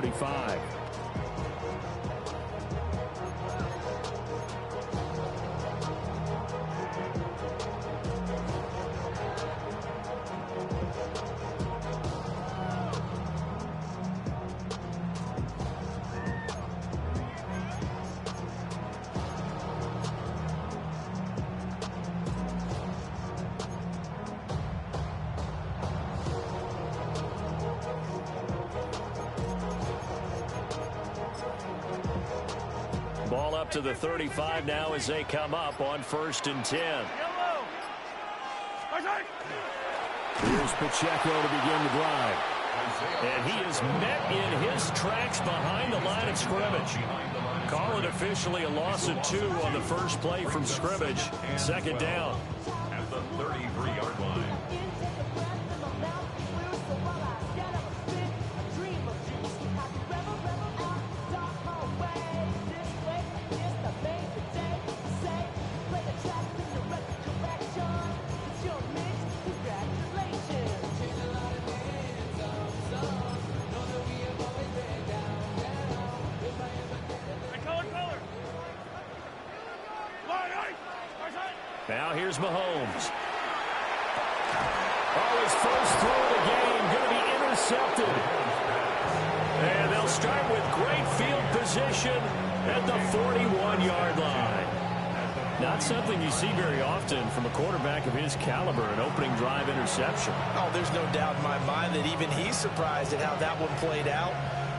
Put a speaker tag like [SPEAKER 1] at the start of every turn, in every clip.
[SPEAKER 1] 35. Ball up to the 35 now as they come up on 1st and 10. Here's Pacheco to begin the drive. And he is met in his tracks behind the line of scrimmage. Call it officially a loss of 2 on the first play from scrimmage. 2nd down.
[SPEAKER 2] At the 33-yard line.
[SPEAKER 1] Now here's Mahomes. Oh, his first throw of the game going to be intercepted. And they'll start with great field position at the 41-yard line. Not something you see very often from a quarterback of his caliber, an opening drive interception.
[SPEAKER 3] Oh, there's no doubt in my mind that even he's surprised at how that one played out.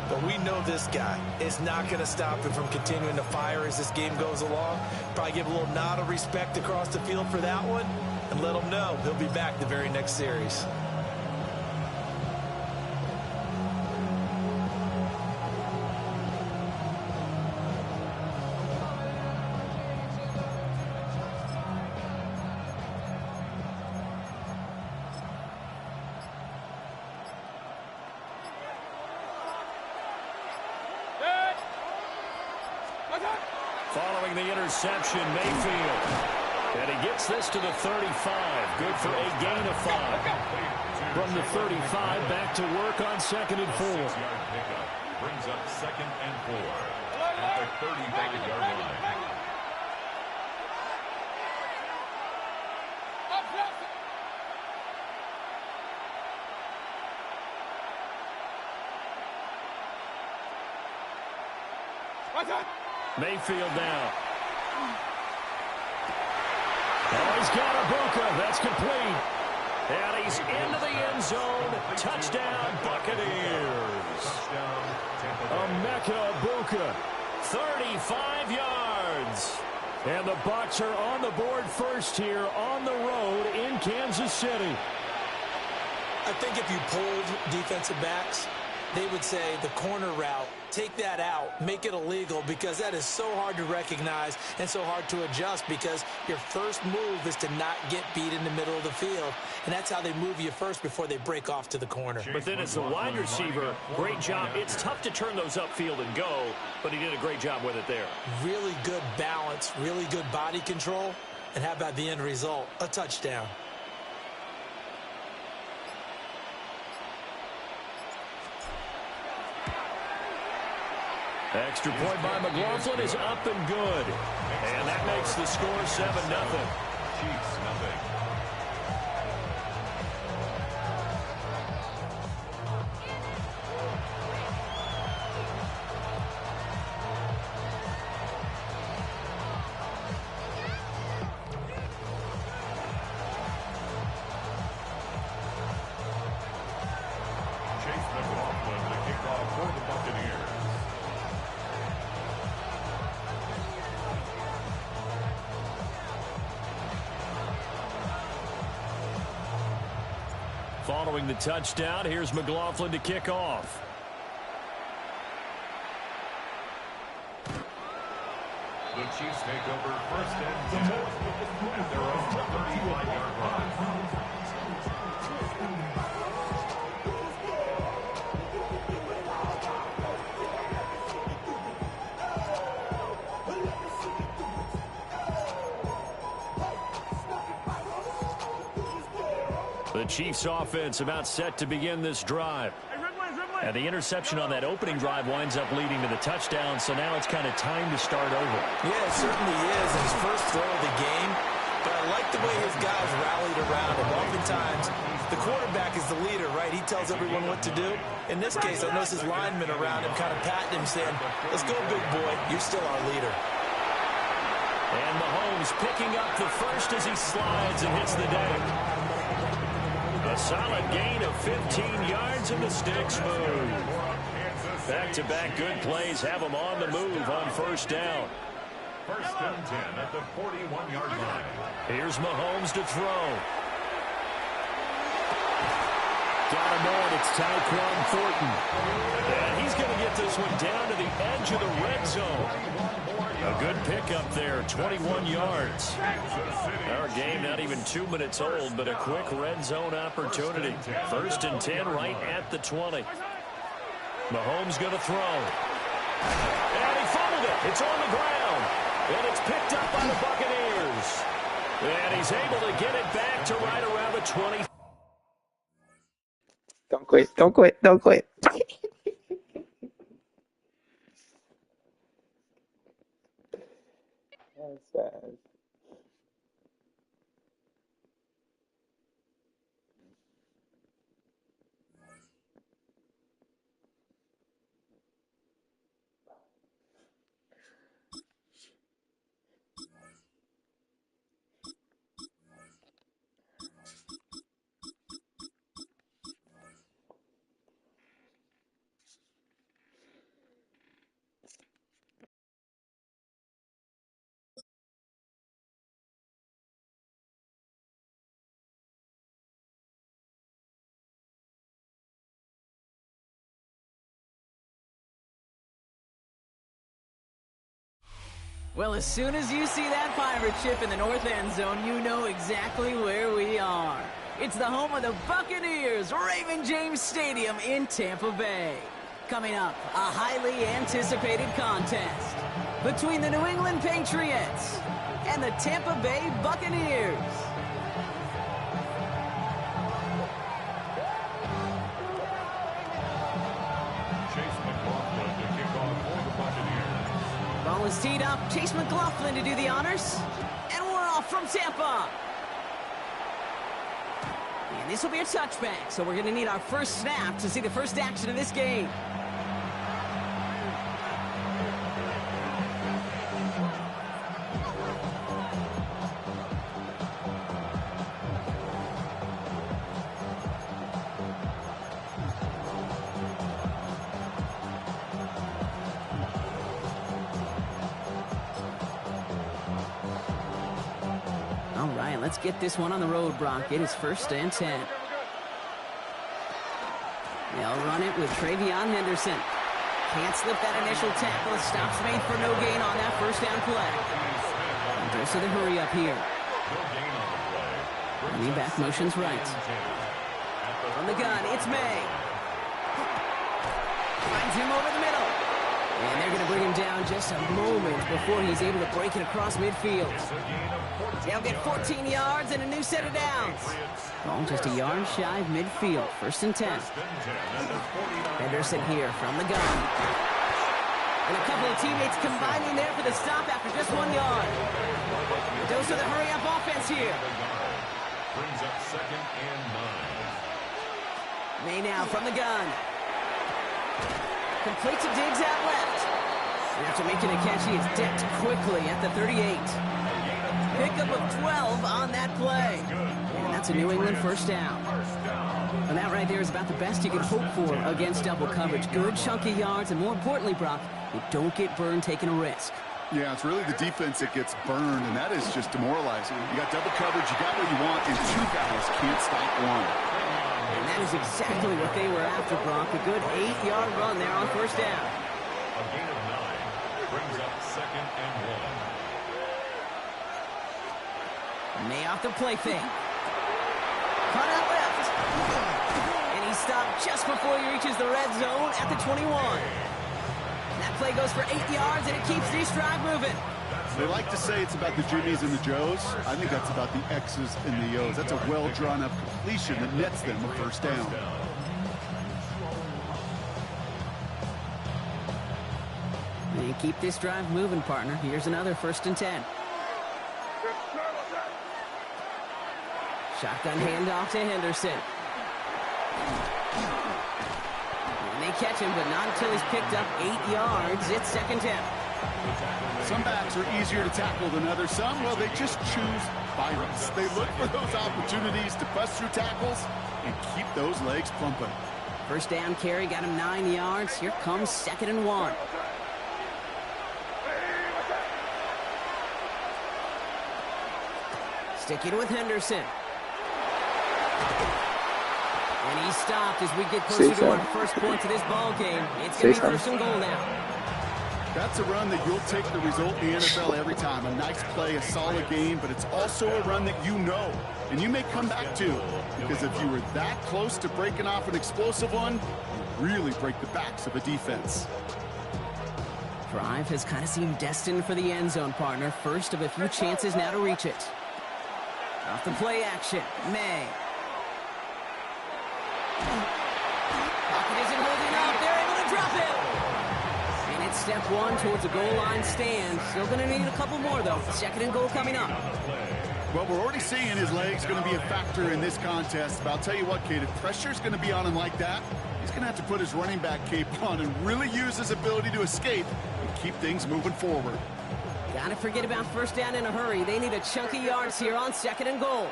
[SPEAKER 3] But we know this guy is not going to stop him from continuing to fire as this game goes along. Probably give a little nod of respect across the field for that one and let him know he'll be back the very next series.
[SPEAKER 1] Following the interception, Mayfield. And he gets this to the 35. Good for a gain of 5. From the 35, back to work on 2nd and 4.
[SPEAKER 2] Brings up 2nd and 4. At the 35-yard line.
[SPEAKER 1] Mayfield now. Oh, he's got Ibuka. That's complete. And he's into the end zone. Touchdown, Buccaneers. Emeka Ibuka, 35 yards. And the Bucs are on the board first here on the road in Kansas City.
[SPEAKER 3] I think if you polled defensive backs, they would say the corner route, take that out, make it illegal, because that is so hard to recognize and so hard to adjust, because your first move is to not get beat in the middle of the field. And that's how they move you first before they break off to the corner.
[SPEAKER 1] But then as a wide receiver, great job. It's tough to turn those upfield and go, but he did a great job with it there.
[SPEAKER 3] Really good balance, really good body control. And how about the end result? A touchdown.
[SPEAKER 1] Extra point by McLaughlin is up and good. And that makes the score 7-0.
[SPEAKER 2] Chiefs, nothing. Chase McLaughlin to kick off for the Buccaneers.
[SPEAKER 1] Following the touchdown, here's McLaughlin to kick off.
[SPEAKER 2] The Chiefs take over 1st and 10 at their own 35-yard line.
[SPEAKER 1] The Chiefs offense about set to begin this drive.
[SPEAKER 4] Hey, red line, red
[SPEAKER 1] And the interception on that opening drive winds up leading to the touchdown, so now it's kind of time to start over.
[SPEAKER 3] Yeah, it certainly is, and his first throw of the game. But I like the way his guys rallied around him. Oftentimes, the quarterback is the leader, right? He tells everyone what to do. In this case, I noticed his linemen around him kind of patting him, saying, let's go, big boy. You're still our leader.
[SPEAKER 1] And Mahomes picking up the first as he slides and hits the deck. A solid gain of 15 yards and the sticks move. Back-to-back good plays have them on the move on first down.
[SPEAKER 2] First and 10 at the 41-yard line.
[SPEAKER 1] Here's Mahomes to throw. Got him on. It's Tyquan Thornton. And he's going to get this one down to the edge of the red zone. A good pickup there, 21 yards. Our game not even 2 minutes old, but a quick red zone opportunity. First and 10 right at the 20. Mahomes going to throw. And he fumbled it. It's on the ground. And it's picked up by the Buccaneers. And he's able to get it back to right around the 20.
[SPEAKER 4] Don't quit. Don't quit. Don't quit. That's sad.
[SPEAKER 5] Well, as soon as you see that pirate ship in the north end zone, you know exactly where we are. It's the home of the Buccaneers, Raymond James Stadium in Tampa Bay. Coming up, a highly anticipated contest between the New England Patriots and the Tampa Bay Buccaneers. Ball is teed up. Chase McLaughlin to do the honors. And we're off from Tampa. And this will be a touchback, so we're going to need our first snap to see the first action of this game. Let's get this one on the road, Brock. It is first and 10. They'll run it with Travion Henderson. Can't slip that initial tackle. Stops made for no gain on that first down play. And goes to the hurry up here. Running back motions right. From the gun, it's May. Finds him over the middle. And they're going to bring him down just a moment before he's able to break it across midfield. They'll get 14 yards and a new set of downs. Ball just a yard shy of midfield. First and 10. Henderson here from the gun. And a couple of teammates combining there for the stop after just 1 yard. A dose of the hurry-up offense here.
[SPEAKER 2] Brings up second and 9.
[SPEAKER 5] May now from the gun. Complete to Diggs out left. After making a catch, he is decked quickly at the 38. Pickup of 12 on that play. And that's a New England first down. And that right there is about the best you can hope for against double coverage. Good chunky yards, and more importantly, Brock, you don't get burned taking a risk.
[SPEAKER 6] Yeah, it's really the defense that gets burned, and that is just demoralizing. You got double coverage, you got what you want, and two guys can't stop one.
[SPEAKER 5] And that is exactly what they were after, Brock. A good 8-yard run there on first down.
[SPEAKER 2] A gain of 9 brings up second and 1.
[SPEAKER 5] May off the play fake. Cut out left. And he stopped just before he reaches the red zone at the 21. And that play goes for 8 yards, and it keeps this drive moving.
[SPEAKER 6] They like to say it's about the Jimmies and the Joes. I think that's about the X's and the O's. That's a well-drawn-up completion that nets them a first down.
[SPEAKER 5] And keep this drive moving, partner. Here's another 1st and 10. Shotgun handoff to Henderson. And they catch him, but not until he's picked up 8 yards. It's 2nd down.
[SPEAKER 6] Some backs are easier to tackle than others. Some, well, they just choose violence. They look for those opportunities to bust through tackles and keep those legs pumping.
[SPEAKER 5] 1st down carry got him 9 yards. Here comes 2nd and 1. Sticking with Henderson. And he stopped as we get closer to our first point to this ball game. It's going to be 1st and goal now.
[SPEAKER 6] That's a run that you'll take the result in the NFL every time. A nice play, a solid game, but it's also a run that you know, and you may come back to. Because if you were that close to breaking off an explosive one, you really break the backs of a defense.
[SPEAKER 5] Drive has kind of seemed destined for the end zone, partner. First of a few chances now to reach it. Off the play action, May. Pocket isn't holding up. They're able to drop it. And it's step 1 towards a goal line stand. Still going to need a couple more, though. 2nd and goal coming up.
[SPEAKER 6] Well, we're already seeing his legs going to be a factor in this contest. But I'll tell you what, Kate, if pressure's going to be on him like that, he's going to have to put his running back cape on and really use his ability to escape and keep things moving forward.
[SPEAKER 5] Gotta forget about 1st down in a hurry. They need a chunky yards here on 2nd and goal.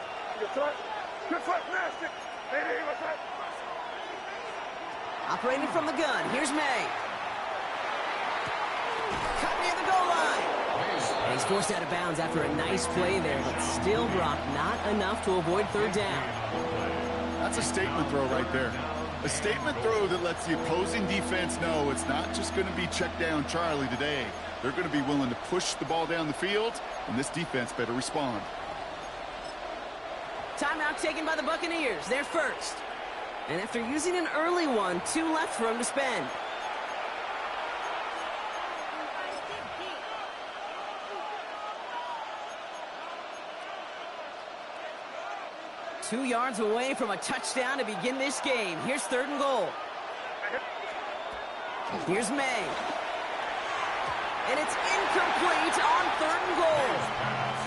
[SPEAKER 5] Operating from the gun. Here's May. Cut near the goal line. And he's forced out of bounds after a nice play there, but still, Brock, not enough to avoid 3rd down.
[SPEAKER 6] That's a statement throw right there. A statement throw that lets the opposing defense know it's not just going to be check down Charlie today. They're going to be willing to push the ball down the field, and this defense better respond.
[SPEAKER 5] Timeout taken by the Buccaneers. They're first. And after using an early one, 2 left for him to spend. Two yards away from a touchdown to begin this game. Here's 3rd and goal. Here's May. And it's incomplete on 3rd and goal.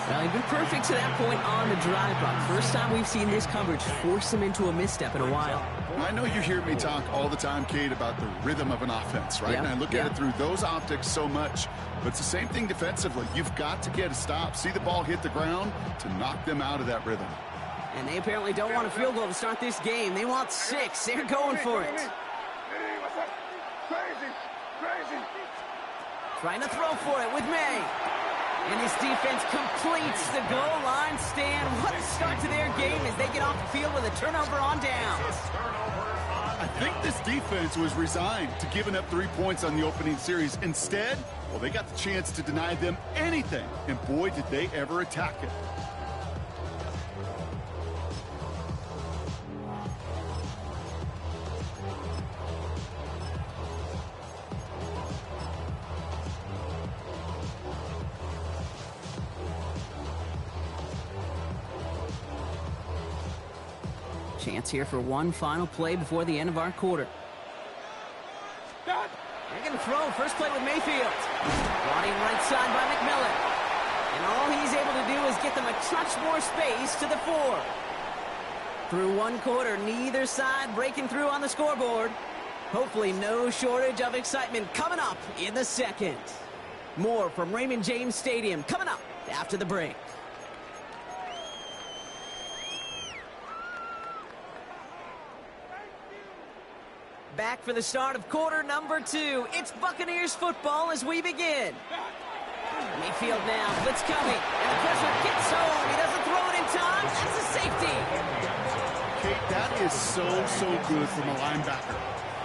[SPEAKER 5] Well, he'd been perfect to that point on the drive, Brock. First time we've seen this coverage force him into a misstep in a while.
[SPEAKER 6] I know you hear me talk all the time, Kate, about the rhythm of an offense, right?
[SPEAKER 5] Yeah,
[SPEAKER 6] and I look at it through those optics so much. But it's the same thing defensively. You've got to get a stop, see the ball hit the ground to knock them out of that rhythm.
[SPEAKER 5] And they apparently don't want a field goal to start this game. They want 6. They're going for it. Trying to throw for it with May. And this defense completes the goal line stand. What a start to their game as they get off the field with a turnover on downs.
[SPEAKER 6] I think this defense was resigned to giving up 3 points on the opening series. Instead, well, they got the chance to deny them anything. And boy, did they ever attack it.
[SPEAKER 5] Chance here for one final play before the end of our quarter. They're going to throw. First play with Mayfield. Brought in right side by McMillan. And all he's able to do is get them a touch more space to the 4. Through one quarter, neither side breaking through on the scoreboard. Hopefully no shortage of excitement coming up in the 2nd. More from Raymond James Stadium coming up after the break. Back for the start of quarter number 2. It's Buccaneers football as we begin. Mayfield now, blitz coming, and the pressure gets home. He doesn't throw it in time. That's a safety.
[SPEAKER 6] Kate, that is so good from a linebacker.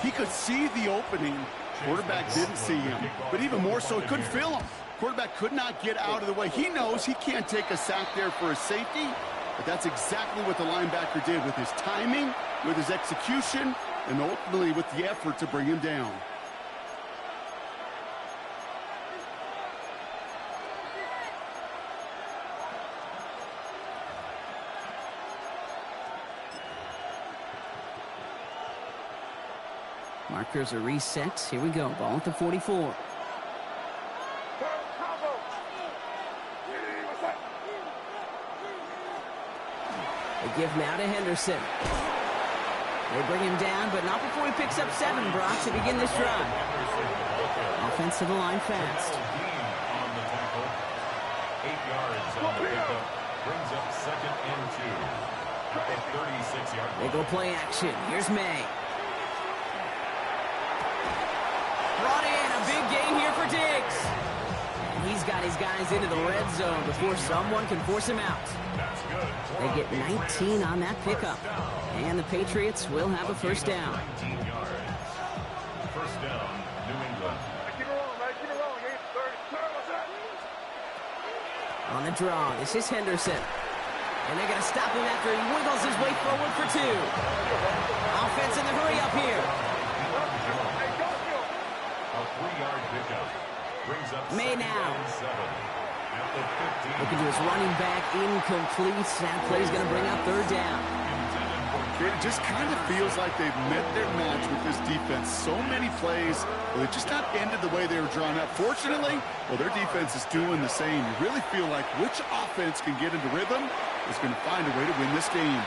[SPEAKER 6] He could see the opening. Quarterback didn't see him, but even more so, he couldn't feel him. Quarterback could not get out of the way. He knows he can't take a sack there for a safety, but that's exactly what the linebacker did with his timing, with his execution, and ultimately with the effort to bring him down.
[SPEAKER 5] Markers are reset. Here we go. Ball at the 44. They give now to Henderson. They bring him down, but not before he picks up 7, Brock, to begin this drive. Offense to the line fast.
[SPEAKER 2] On the tackle. 8 yards on the pickup. Brings up 2nd and 2. At the 36-yard line.
[SPEAKER 5] They go play action. Here's May. Brought in a big gain here for Diggs. And he's got his guys into the red zone before someone can force him out. They get 19 on that pickup. And the Patriots will have a first down.
[SPEAKER 2] 19 yards. First down, New England.
[SPEAKER 5] On the draw, this is Henderson. And they're going to stop him after he wiggles his way forward for 2. Offense in the hurry up here.
[SPEAKER 2] A 3-yard pickup. Brings up
[SPEAKER 5] May
[SPEAKER 2] 2nd
[SPEAKER 5] now.
[SPEAKER 2] and 7. At the 15.
[SPEAKER 5] Looking to his running back, incomplete. That play's going to bring up 3rd down.
[SPEAKER 6] It just kind of feels like they've met their match with this defense. So many plays, well, they just not ended the way they were drawn up. Fortunately, well, their defense is doing the same. You really feel like which offense can get into rhythm is going to find a way to win this game.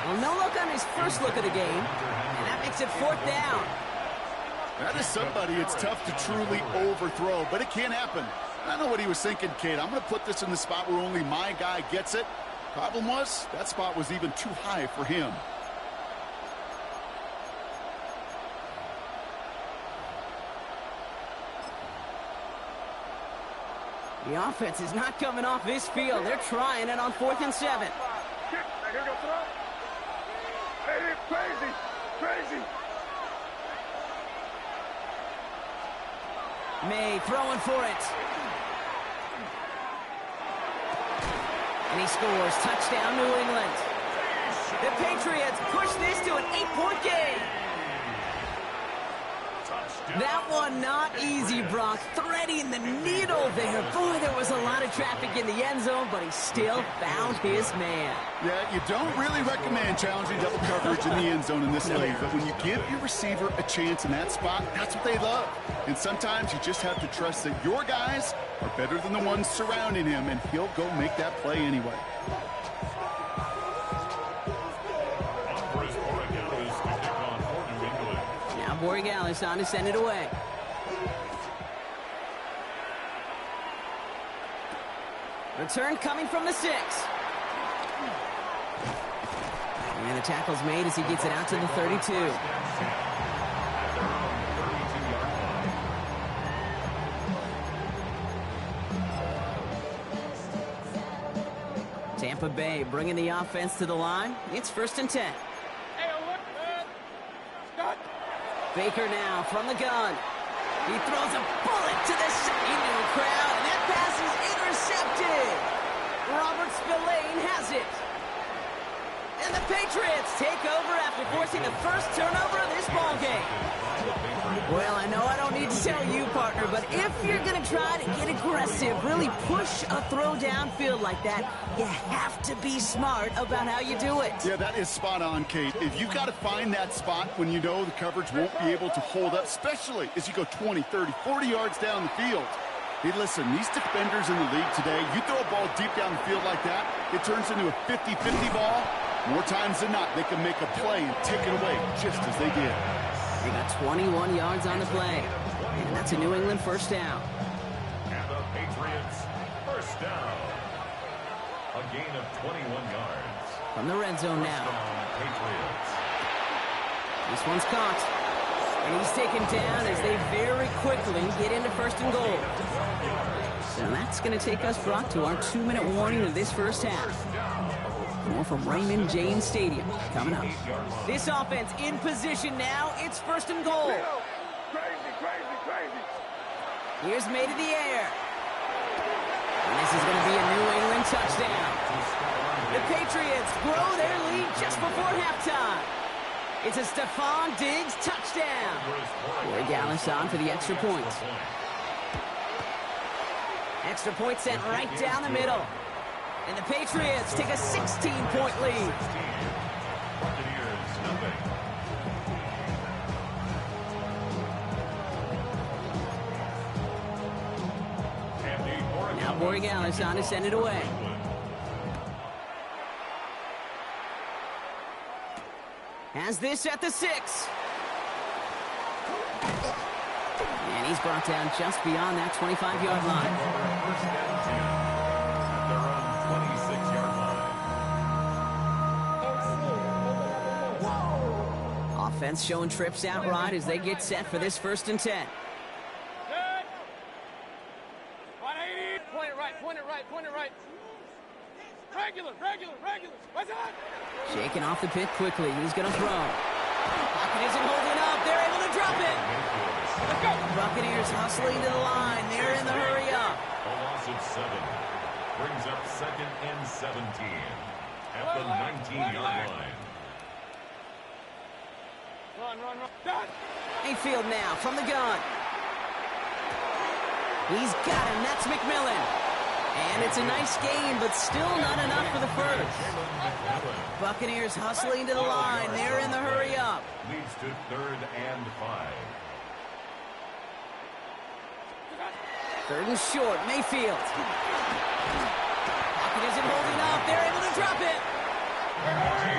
[SPEAKER 5] Well, no look on his first look at the game, and that makes it 4th down.
[SPEAKER 6] That is somebody it's tough to truly overthrow, but it can happen. I know what he was thinking, Kate. I'm going to put this in the spot where only my guy gets it. Problem was, that spot was even too high for him.
[SPEAKER 5] The offense is not coming off this field. They're trying it on 4th and 7. May throwing for it. And he scores. Touchdown, New England. The Patriots push this to an 8-point game. That one not easy, Brock. Threading the needle there. Boy, there was a lot of traffic in the end zone, but he still found his man.
[SPEAKER 6] Yeah, you don't really recommend challenging double coverage in the end zone in this league, but when you give your receiver a chance in that spot, that's what they love. And sometimes you just have to trust that your guys are better than the ones surrounding him, and he'll go make that play anyway.
[SPEAKER 5] Borregales on to send it away. Return coming from the 6. And the tackle's made as he gets it out to the 32. Tampa Bay bringing the offense to the line. It's 1st and 10. Baker now from the gun. He throws a bullet to the into the crowd, and that pass is intercepted. Robert Spillane has it. And the Patriots take over after forcing the first turnover of this ballgame. Well, I know I don't need to tell you, partner, but if you're going to try to get aggressive, really push a throw downfield like that, you have to be smart about how you do it.
[SPEAKER 6] Yeah, that is spot on, Kate. If you've got to find that spot when you know the coverage won't be able to hold up, especially as you go 20, 30, 40 yards down the field. Hey, listen, these defenders in the league today, you throw a ball deep down the field like that, it turns into a 50-50 ball. More times than not, they can make a play and take it away just as they did.
[SPEAKER 5] They got 21 yards on the play. And that's a New England first down.
[SPEAKER 2] And the Patriots first down. A gain of 21 yards.
[SPEAKER 5] From the red zone now.
[SPEAKER 2] Patriots.
[SPEAKER 5] This one's caught. And he's taken down as they very quickly get into 1st and goal. So that's going to take us, Brock, to our 2-minute warning of this first half. More from Raymond James Stadium coming up. This offense in position now. It's 1st and goal. Here's May to the air. And this is going to be a New England touchdown. The Patriots grow their lead just before halftime. It's a Stephon Diggs touchdown. Borregales on for the extra point. Extra point sent right down the middle. And the Patriots take a 16-point lead. Now Borregales on to send it away. Has this at the 6. And he's brought down just beyond that 25-yard line.
[SPEAKER 2] First and 10 at their own 26-yard line.
[SPEAKER 5] Offense showing trips out right as they get set for this 1st and 10.
[SPEAKER 7] 180. Point it right, point it right, point it right. Regular. What's that?
[SPEAKER 5] Shaking off the pit quickly. He's going to throw. Pocket isn't holding up. They're able to drop it.
[SPEAKER 7] Let's go.
[SPEAKER 5] Buccaneers hustling to the line. They're in the hurry up.
[SPEAKER 2] A loss of 7 brings up 2nd and 17 at the 19-yard line.
[SPEAKER 7] Run. Done.
[SPEAKER 5] Mayfield now from the gun. He's got him. That's McMillan. And it's a nice game, but still not enough for the first. Buccaneers hustling to the line. They're in the hurry up.
[SPEAKER 2] Leads to 3rd and 5.
[SPEAKER 5] 3rd and short. Mayfield. Pocket isn't holding up. They're able to drop it.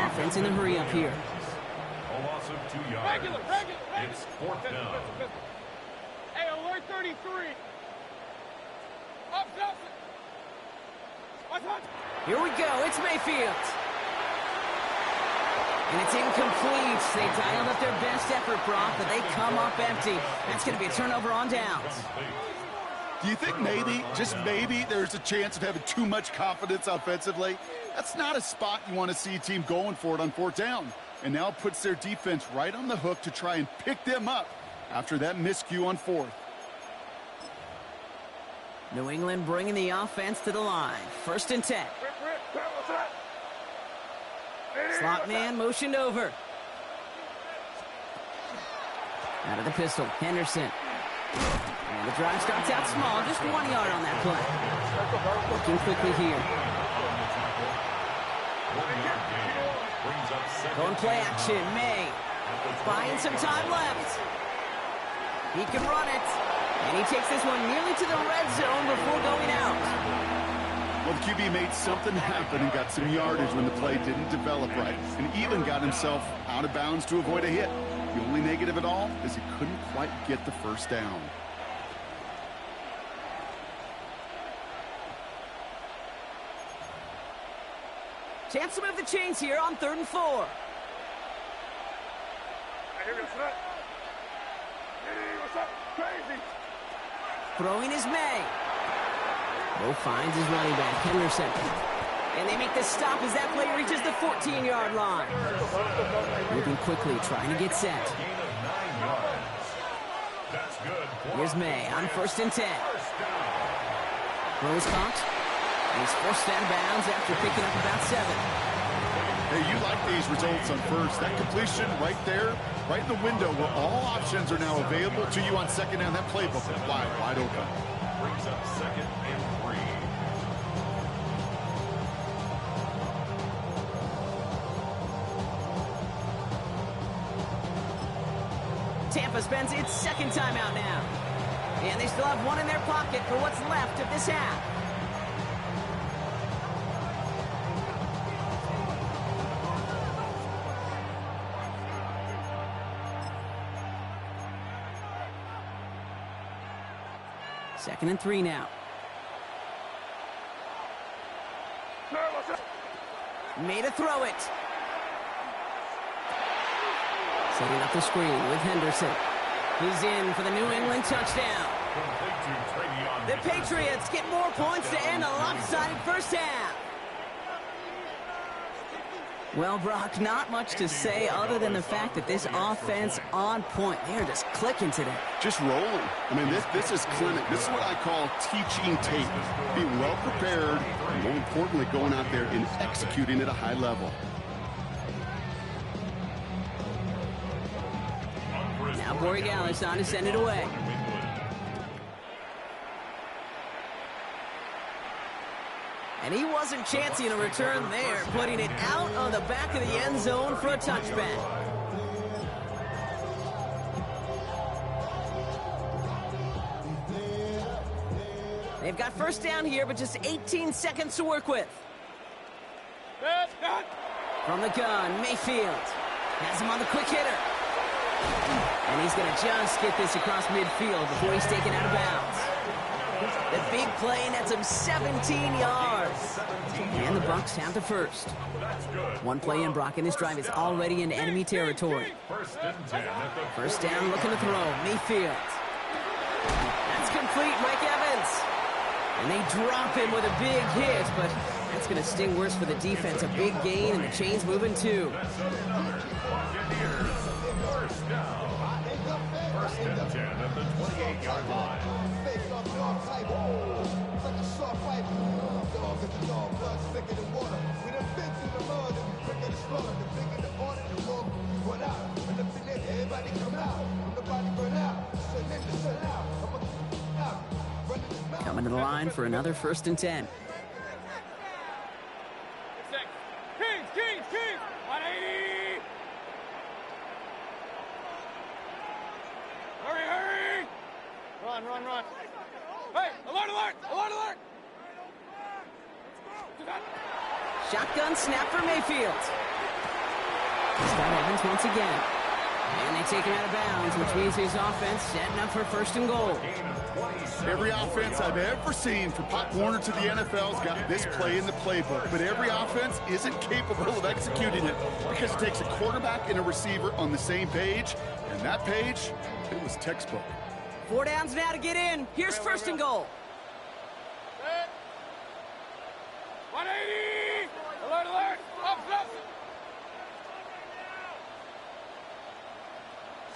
[SPEAKER 5] Offense in the hurry up here.
[SPEAKER 2] A loss of 2 yards.
[SPEAKER 7] Regular.
[SPEAKER 2] It's 4th down.
[SPEAKER 7] Hey, alert 33. Up. What's that?
[SPEAKER 5] Here we go. It's Mayfield. And it's incomplete. They dialed up their best effort, Brock, but they come up empty. That's going to be a turnover on downs.
[SPEAKER 6] Do you think maybe, just maybe, there's a chance of having too much confidence offensively? That's not a spot you want to see a team going for it on 4th down. And now it puts their defense right on the hook to try and pick them up after that miscue on 4th.
[SPEAKER 5] New England bringing the offense to the line. 1st and 10. Slot man motioned over. Out of the pistol, Henderson. And the drive starts out small, just 1 yard on that play. Looking quickly here. Going play action, May. Buying some time left. He can run it. And he takes this one nearly to the red zone before going out.
[SPEAKER 6] Well, the QB made something happen and got some yardage when the play didn't develop right, and even got himself out of bounds to avoid a hit. The only negative at all is he couldn't quite get the 1st down.
[SPEAKER 5] Chance to move the chains here on 3rd and 4. Throwing is May. Mo finds his running back, Henderson. And they make the stop as that play reaches the 14-yard line. Moving quickly, trying to get set. Here's May on 1st and 10. Throw is caught. He's forced out of bounds after picking up about 7.
[SPEAKER 6] Hey, you like these results on 1st. That completion right there, right in the window where all options are now available to you on 2nd down. That playbook is wide open.
[SPEAKER 2] Brings up 2nd and
[SPEAKER 5] 3. Tampa spends its 2nd timeout now. And they still have one in their pocket for what's left of this half. Second and 3 now. Made a throw it. Setting up the screen with Henderson. He's in for the New England touchdown. The Patriots get more points to end a lopsided 1st half. Well, Brock, not much to say other than the fact that this offense on point. They're just clicking today.
[SPEAKER 6] Just rolling. I mean, this is clinic. This is what I call teaching tape. Being well prepared, and more importantly, going out there and executing at a high level.
[SPEAKER 5] Now Borregales on to send it away. And he wasn't chancing a return there, putting it out on the back of the end zone for a touchback. They've got 1st down here, but just 18 seconds to work with. From the gun, Mayfield. Has him on the quick hitter. And he's going to just get this across midfield before he's taken out of bounds. The big play nets him 17 yards. And the Bucs have the first. One play in, Brock, and this drive is already in enemy territory. First down, looking to throw. Mayfield. That's complete, Mike Evans. And they drop him with a big hit, but that's going to sting worse for the defense. A big gain, and the chain's moving too.
[SPEAKER 2] First and 10 at the 28-yard line.
[SPEAKER 5] Coming to the line for another first and 10.
[SPEAKER 7] Kings! 180! Hurry! Run! Hey, alert!
[SPEAKER 5] Shotgun snap for Mayfield. Start Evans once again. And they take him out of bounds, which means his offense setting up for first and goal.
[SPEAKER 6] Every offense I've ever seen from Pop Warner to the NFL's got this play in the playbook, but every offense isn't capable of executing it because it takes a quarterback and a receiver on the same page, and that page, it was textbook.
[SPEAKER 5] 4 downs now to get in. Here's first and goal.
[SPEAKER 7] 180! Alert! Up!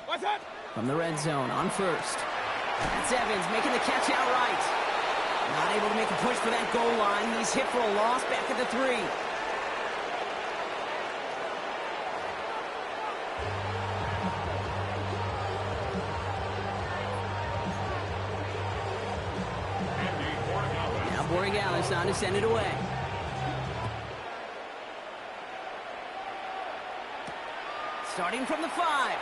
[SPEAKER 7] What's that?
[SPEAKER 5] From the red zone on first. That's Evans making the catch outright. Not able to make a push for that goal line. He's hit for a loss back at the 3. Now Borregales on to send it away. Starting from the 5.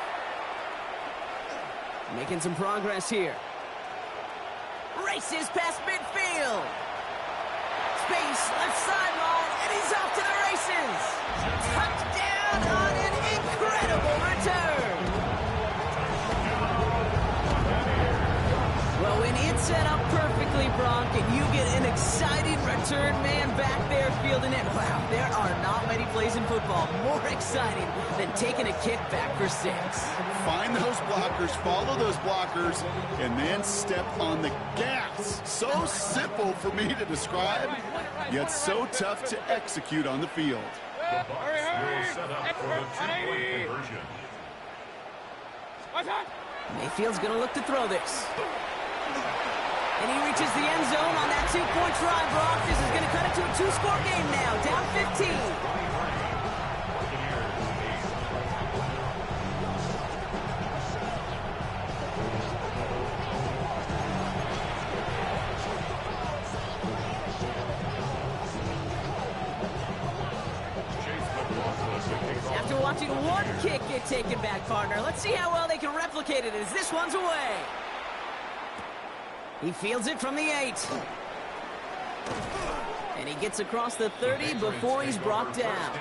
[SPEAKER 5] Making some progress here. Races past midfield. Space, left sideline, and he's off to the races. Touchdown on an incredible return. Well, when it's set up perfectly, Brock, and you get an exciting return man back there fielding it, wow, there are not many plays in football more exciting than taking a kick back for 6.
[SPEAKER 6] Find those blockers, follow those blockers, and then step on the gas. So simple for me to describe, yet so tough to execute on the field.
[SPEAKER 7] Hurry!
[SPEAKER 2] Set up for the 2-point conversion.
[SPEAKER 7] What's that?
[SPEAKER 5] Mayfield's going to look to throw this. And he reaches the end zone on that 2-point try, Brock. This is going to cut it to a 2-score game now, down 15. After watching one kick get taken back, partner, let's see how well they can replicate it as this one's away. He fields it from the 8. And he gets across the 30 before he's brought down.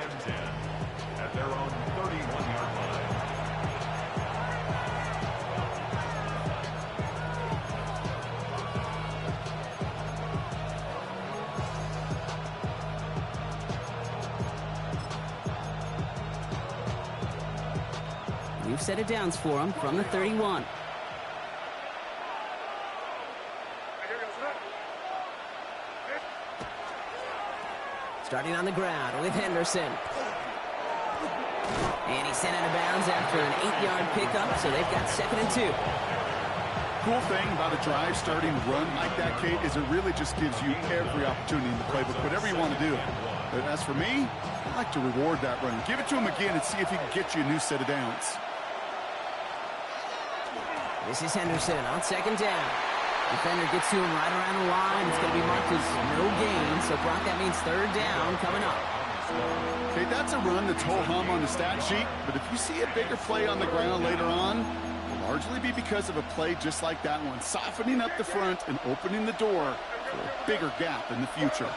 [SPEAKER 2] At their own 31-yard line.
[SPEAKER 5] We've set it downs for him from the 31. Starting on the ground with Henderson. And he's sent out of bounds after an 8-yard pickup, so they've got 2nd and 2.
[SPEAKER 6] Cool thing about a drive starting run like that, Kate, is it really just gives you every opportunity in the playbook, whatever you want to do. But as for me, I like to reward that run. Give it to him again and see if he can get you a new set of downs.
[SPEAKER 5] This is Henderson on 2nd down. Defender gets to him right around the line. It's going to be marked as no gain. So, Brock, that means 3rd down coming up.
[SPEAKER 6] Okay, that's a run that's ho-hum on the stat sheet. But if you see a bigger play on the ground later on, it'll largely be because of a play just like that one, softening up the front and opening the door for a bigger gap in the future.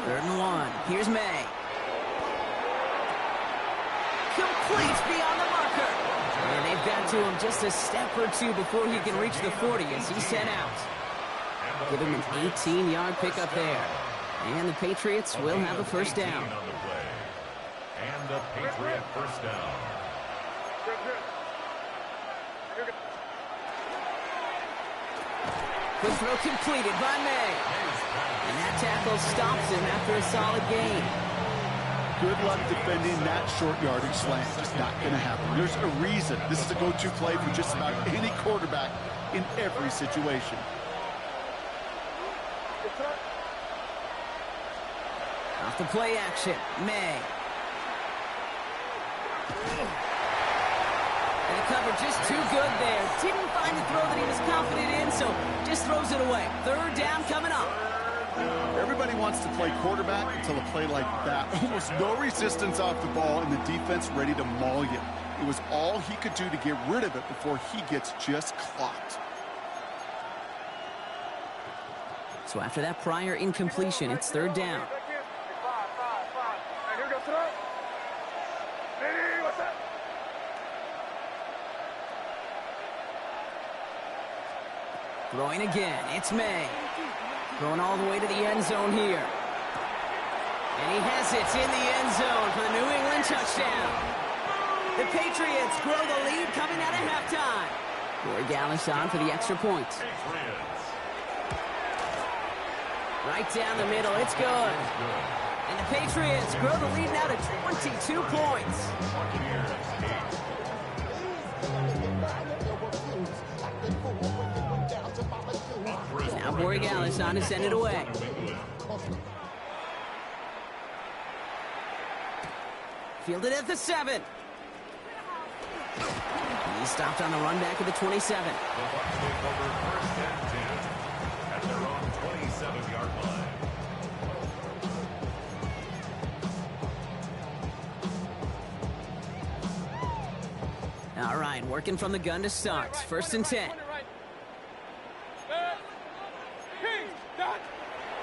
[SPEAKER 5] 3rd and 1. Here's May. Complete completes beyond the marker. And they've got to him just a step or two before he can reach the 40 as he's sent out. Give him an 18-yard pickup there. And the Patriots will have a first down.
[SPEAKER 2] And a Patriot first down.
[SPEAKER 5] Quick throw completed by May. And that tackle stops him after a solid gain.
[SPEAKER 6] Good luck defending that short yardage slant. Just not going to happen. There's a reason this is a go-to play for just about any quarterback in every situation.
[SPEAKER 5] Off the play action, May. And the cover just too good there. Didn't find the throw that he was confident in, so just throws it away. Third down coming up.
[SPEAKER 6] Everybody wants to play quarterback until a play like that. Almost no resistance off the ball and the defense ready to maul you. It was all he could do to get rid of it before he gets just clocked.
[SPEAKER 5] So after that prior incompletion, it's third down. Throwing again, it's May. Going all the way to the end zone here. And he has it in the end zone for the New England touchdown. The Patriots grow the lead coming out of halftime. Corey Gallis on for the extra point. Right down the middle, it's good. And the Patriots grow the lead now to 22 points. Now Corey Gallis on to send it away. Fielded at the 7. He stopped on the run back at the 27.
[SPEAKER 2] The Bucs take over first and 10 at their own 27-yard line.
[SPEAKER 5] All right, working from the gun to start. First and 10.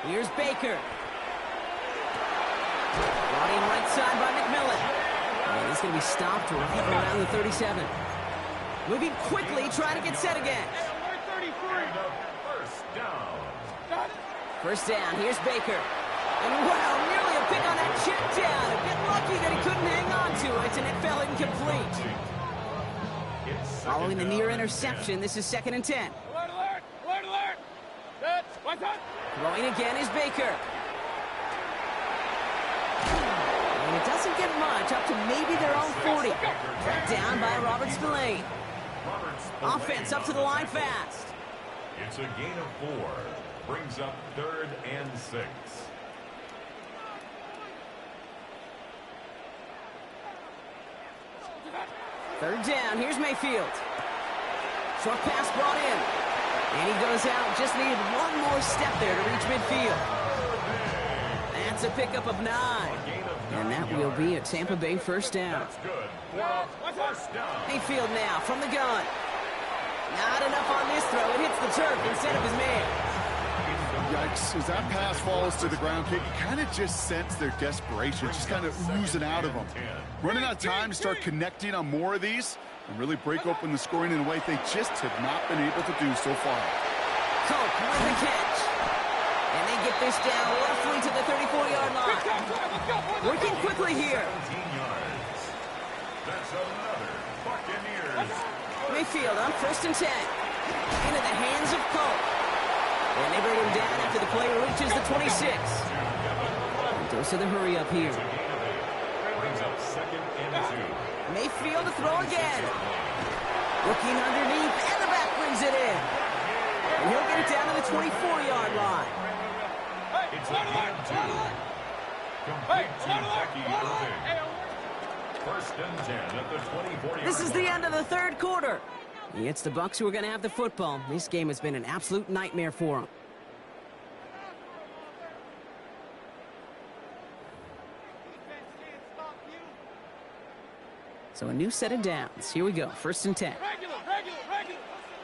[SPEAKER 5] Here's Baker. Brought in right side by McMillan. And he's going to be stopped right around the 37. Moving quickly, trying to get set again. First down, here's Baker. And wow, nearly a pick on that check down. A bit lucky that he couldn't hang on to it, and it fell incomplete. Following the near interception, this is second and 10. Throwing again is Baker. And it doesn't get much, up to maybe their own 40. Brought down by Robert Spillane. Offense up to the line fast.
[SPEAKER 2] It's a gain of 4. Brings up third and 6.
[SPEAKER 5] Third down, here's Mayfield. Short pass brought in. And he goes out, just needed one more step there to reach midfield. That's a pickup of 9. And that will be a Tampa Bay first down. Mayfield now from the gun. Not enough on this throw. It hits the turf instead of his man.
[SPEAKER 6] Yikes. As that pass falls to the ground, you kind of just sense their desperation, just kind of oozing out of them. Running out of time to start connecting on more of these and really break open the scoring in a way they just have not been able to do so far.
[SPEAKER 5] Coke with the catch. And they get this down roughly to the 34-yard line. Working quickly here.
[SPEAKER 2] That's another Buccaneers.
[SPEAKER 5] Mayfield on first and 10. Into the hands of Coke. And they bring him down after the play reaches the 26. And goes to the hurry up here.
[SPEAKER 2] Brings up second and 2.
[SPEAKER 5] Mayfield to throw again. Looking underneath, and the back brings it in. And he'll get it down to the 24-yard line.
[SPEAKER 2] It's a gain of 2. Complete to Becky Irving. First and 10 at the 24-yard
[SPEAKER 5] This is the end of the third quarter. It's the Bucs who are going to have the football. This game has been an absolute nightmare for them. So a new set of downs. Here we go. First and 10.
[SPEAKER 7] Regular.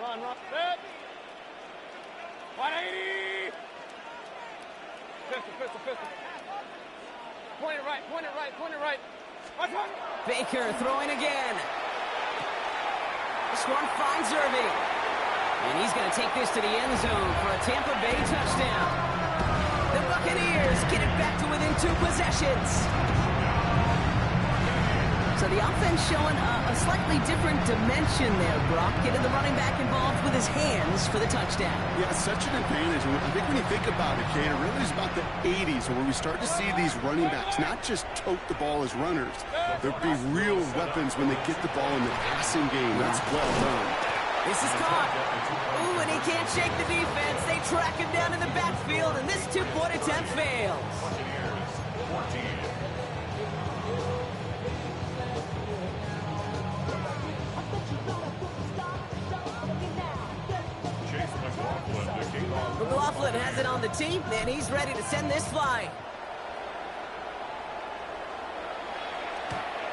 [SPEAKER 7] Run. Set. 180. Pistol. Point it right.
[SPEAKER 5] Baker throwing again. This one finds Irving. And he's going to take this to the end zone for a Tampa Bay touchdown. The Buccaneers get it back to within 2 possessions. So the offense showing a slightly different dimension there, Brock. Getting the running back involved with his hands for the touchdown. Yeah,
[SPEAKER 6] such an advantage. I think when you think about it, Kate, it really is about the 80s where we start to see these running backs not just tote the ball as runners. There'll be real weapons when they get the ball in the passing game. That's well done.
[SPEAKER 5] This is caught. Ooh, and he can't shake the defense. They track him down in the backfield, and this 2-point attempt fails. McLaughlin has it on the tee, and he's ready to send this flying.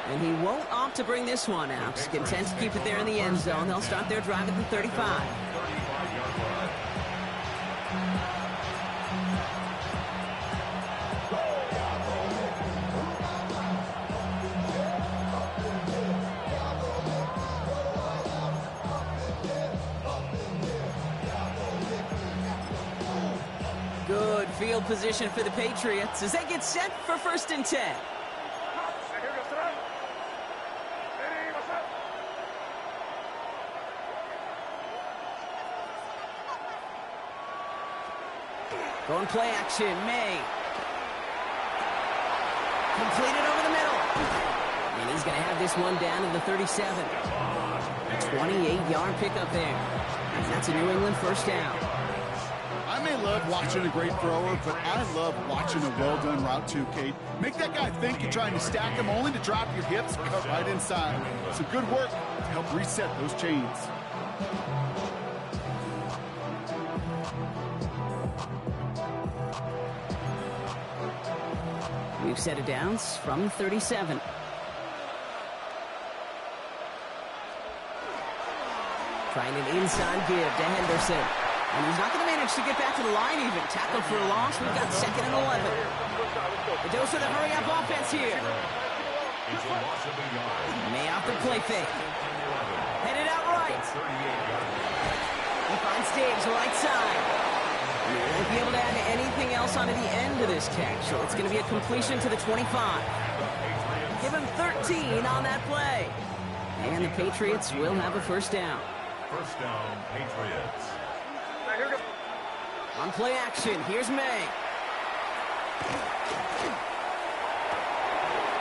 [SPEAKER 5] And he won't opt to bring this one out. He's content to keep it there in the end zone. They'll start their drive at the 35. Good field position for the Patriots as they get set for 1st and 10. Going play action, May. Completed over the middle. And he's going to have this one down to the 37. A 28-yard pickup there. And that's a New England 1st down.
[SPEAKER 6] I may love watching a great thrower, but I love watching a well-done route too, Kate. Make that guy think you're trying to stack him only to drop your hips and cut right inside. Some good work to help reset those chains.
[SPEAKER 5] We've set it downs from 37. Trying an inside give to Henderson. And he's not going to manage to get back to the line even. Tackle for a loss. We've got 2nd and 11. The dose of the hurry-up offense here. May off the play fake. Headed out right. He finds Diggs right side. He won't be able to add anything else onto the end of this catch, so it's going to be a completion to the 25. Give him 13 on that play. And the Patriots will have a 1st down.
[SPEAKER 2] 1st down, Patriots.
[SPEAKER 5] On play action, here's May.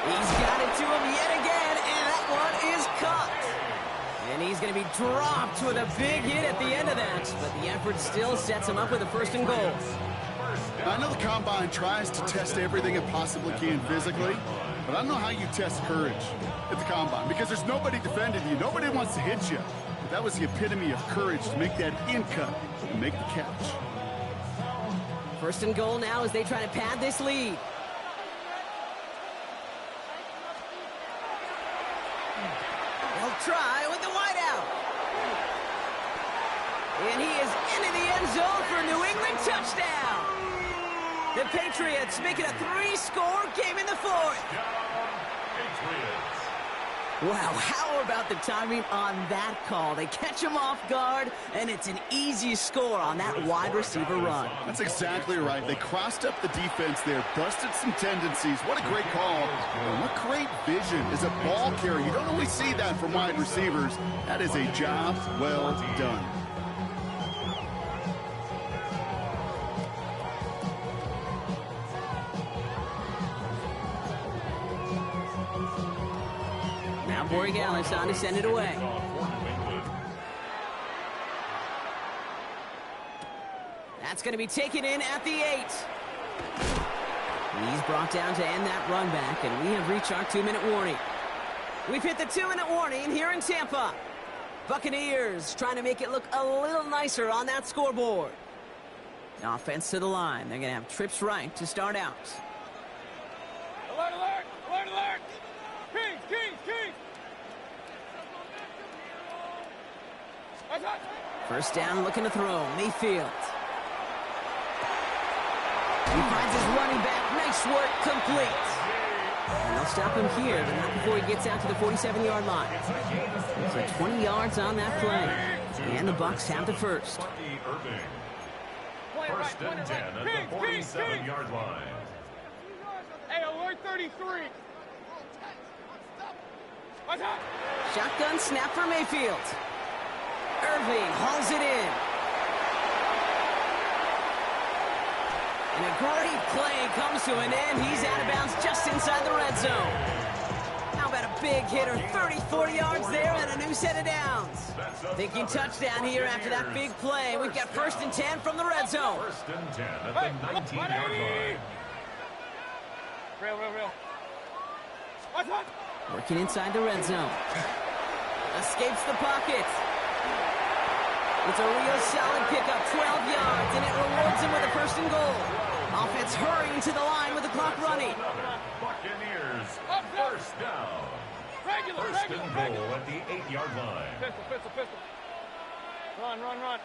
[SPEAKER 5] He's got it to him yet again, and that one is caught. And he's going to be dropped with a big hit at the end of that, but the effort still sets him up with a 1st and goal.
[SPEAKER 6] I know the Combine tries to test everything it possibly can physically, but I don't know how you test courage at the Combine, because there's nobody defending you. Nobody wants to hit you. But that was the epitome of courage to make that in cut and make the catch.
[SPEAKER 5] 1st and goal now as they try to pad this lead. They'll try with the wideout. And he is into the end zone for a New England touchdown. The Patriots make it a 3-score game in the 4th. Wow, how about the timing on that call? They catch him off guard, and it's an easy score on that wide receiver run.
[SPEAKER 6] That's exactly right. They crossed up the defense there, busted some tendencies. What a great call. And what great vision as a ball carrier. You don't always see that from wide receivers. That is a job well done.
[SPEAKER 5] Borregales on to send it away. That's going to be taken in at the 8. He's brought down to end that run back, and we have reached our 2-minute warning. We've hit the 2-minute warning here in Tampa. Buccaneers trying to make it look a little nicer on that scoreboard. The offense to the line. They're going to have trips right to start out.
[SPEAKER 7] Alert, alert, alert, alert. Kings, Kings, Kings.
[SPEAKER 5] 1st down, looking to throw. Mayfield. He finds his running back. Nice work, complete. And they'll stop him here, but not before he gets out to the 47-yard line. So 20 yards on that play. And the Bucs have the first.
[SPEAKER 2] First and 10 at the 47-yard line.
[SPEAKER 7] Hey, alert 33. What's up?
[SPEAKER 5] Shotgun snap for Mayfield. Irving hauls it in. And a great play comes to an end. He's out of bounds just inside the red zone. How about a big hitter? 30, 40 yards there and a new set of downs. Thinking touchdown here after that big play. We've got first and 10 from the red zone.
[SPEAKER 2] First and 10 at the 19-yard line.
[SPEAKER 7] Real. What's up?
[SPEAKER 5] Working inside the red zone. Escapes the pocket. It's a real solid pickup, 12 yards, and it rewards him with a first and goal. Offense hurrying to the line with the clock running.
[SPEAKER 2] Buccaneers, first down. First and goal at the 8-yard line.
[SPEAKER 7] Pistol. Run. Alert.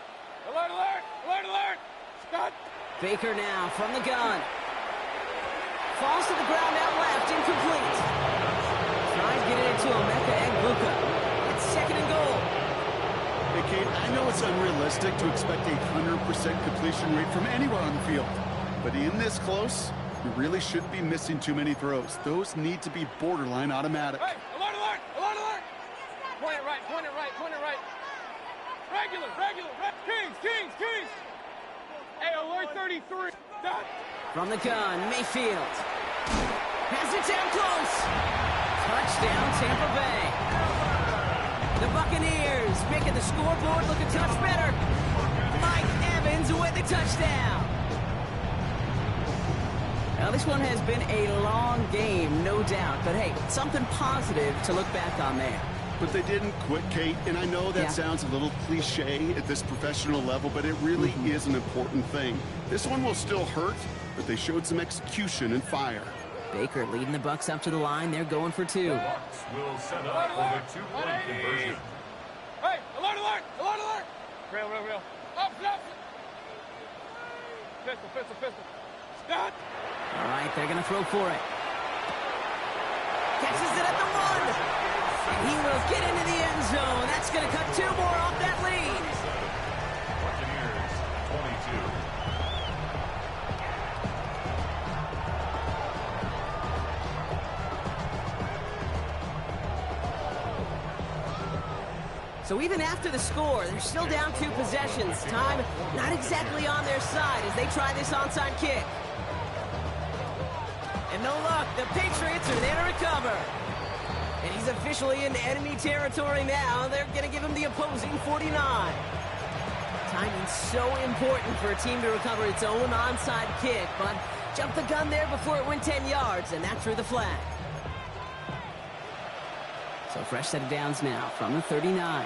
[SPEAKER 7] Scott.
[SPEAKER 5] Baker now from the gun. Falls to the ground out left, incomplete. Tries getting it to Emeka Egbuka. It's second and goal.
[SPEAKER 6] Hey, Kate, I know it's unrealistic to expect a 100% completion rate from anywhere on the field. But in this close, you really shouldn't be missing too many throws. Those need to be borderline automatic.
[SPEAKER 7] Hey, alert. Point it right. Regular. Kings. Hey, alert 33. Done.
[SPEAKER 5] From the gun, Mayfield. Has it down close. Touchdown, Tampa Bay. The Buccaneers making the scoreboard look a touch better. Mike Evans with the touchdown. Now, this one has been a long game, no doubt. But, hey, something positive to look back on there.
[SPEAKER 6] But they didn't quit, Kate, and I know that sounds a little cliche at this professional level, but it really is an important thing. This one will still hurt, but they showed some execution and fire.
[SPEAKER 5] Baker leading the Bucs up to the line. They're going for two.
[SPEAKER 2] Bucs will set up for the two-point conversion.
[SPEAKER 7] Hey, alert. Real. Up. Pistol. Stop.
[SPEAKER 5] All right, they're going to throw for it. Catches it at the 1. He will get into the end zone. That's going to cut 2 more off that lead.
[SPEAKER 2] Buccaneers, 22.
[SPEAKER 5] So even after the score, they're still down 2 possessions. Time not exactly on their side as they try this onside kick. And no luck. The Patriots are there to recover. And he's officially in enemy territory now. They're going to give him the opposing 49. Timing's so important for a team to recover its own onside kick, but jumped the gun there before it went 10 yards, and that drew the flag. So fresh set of downs now from the 39.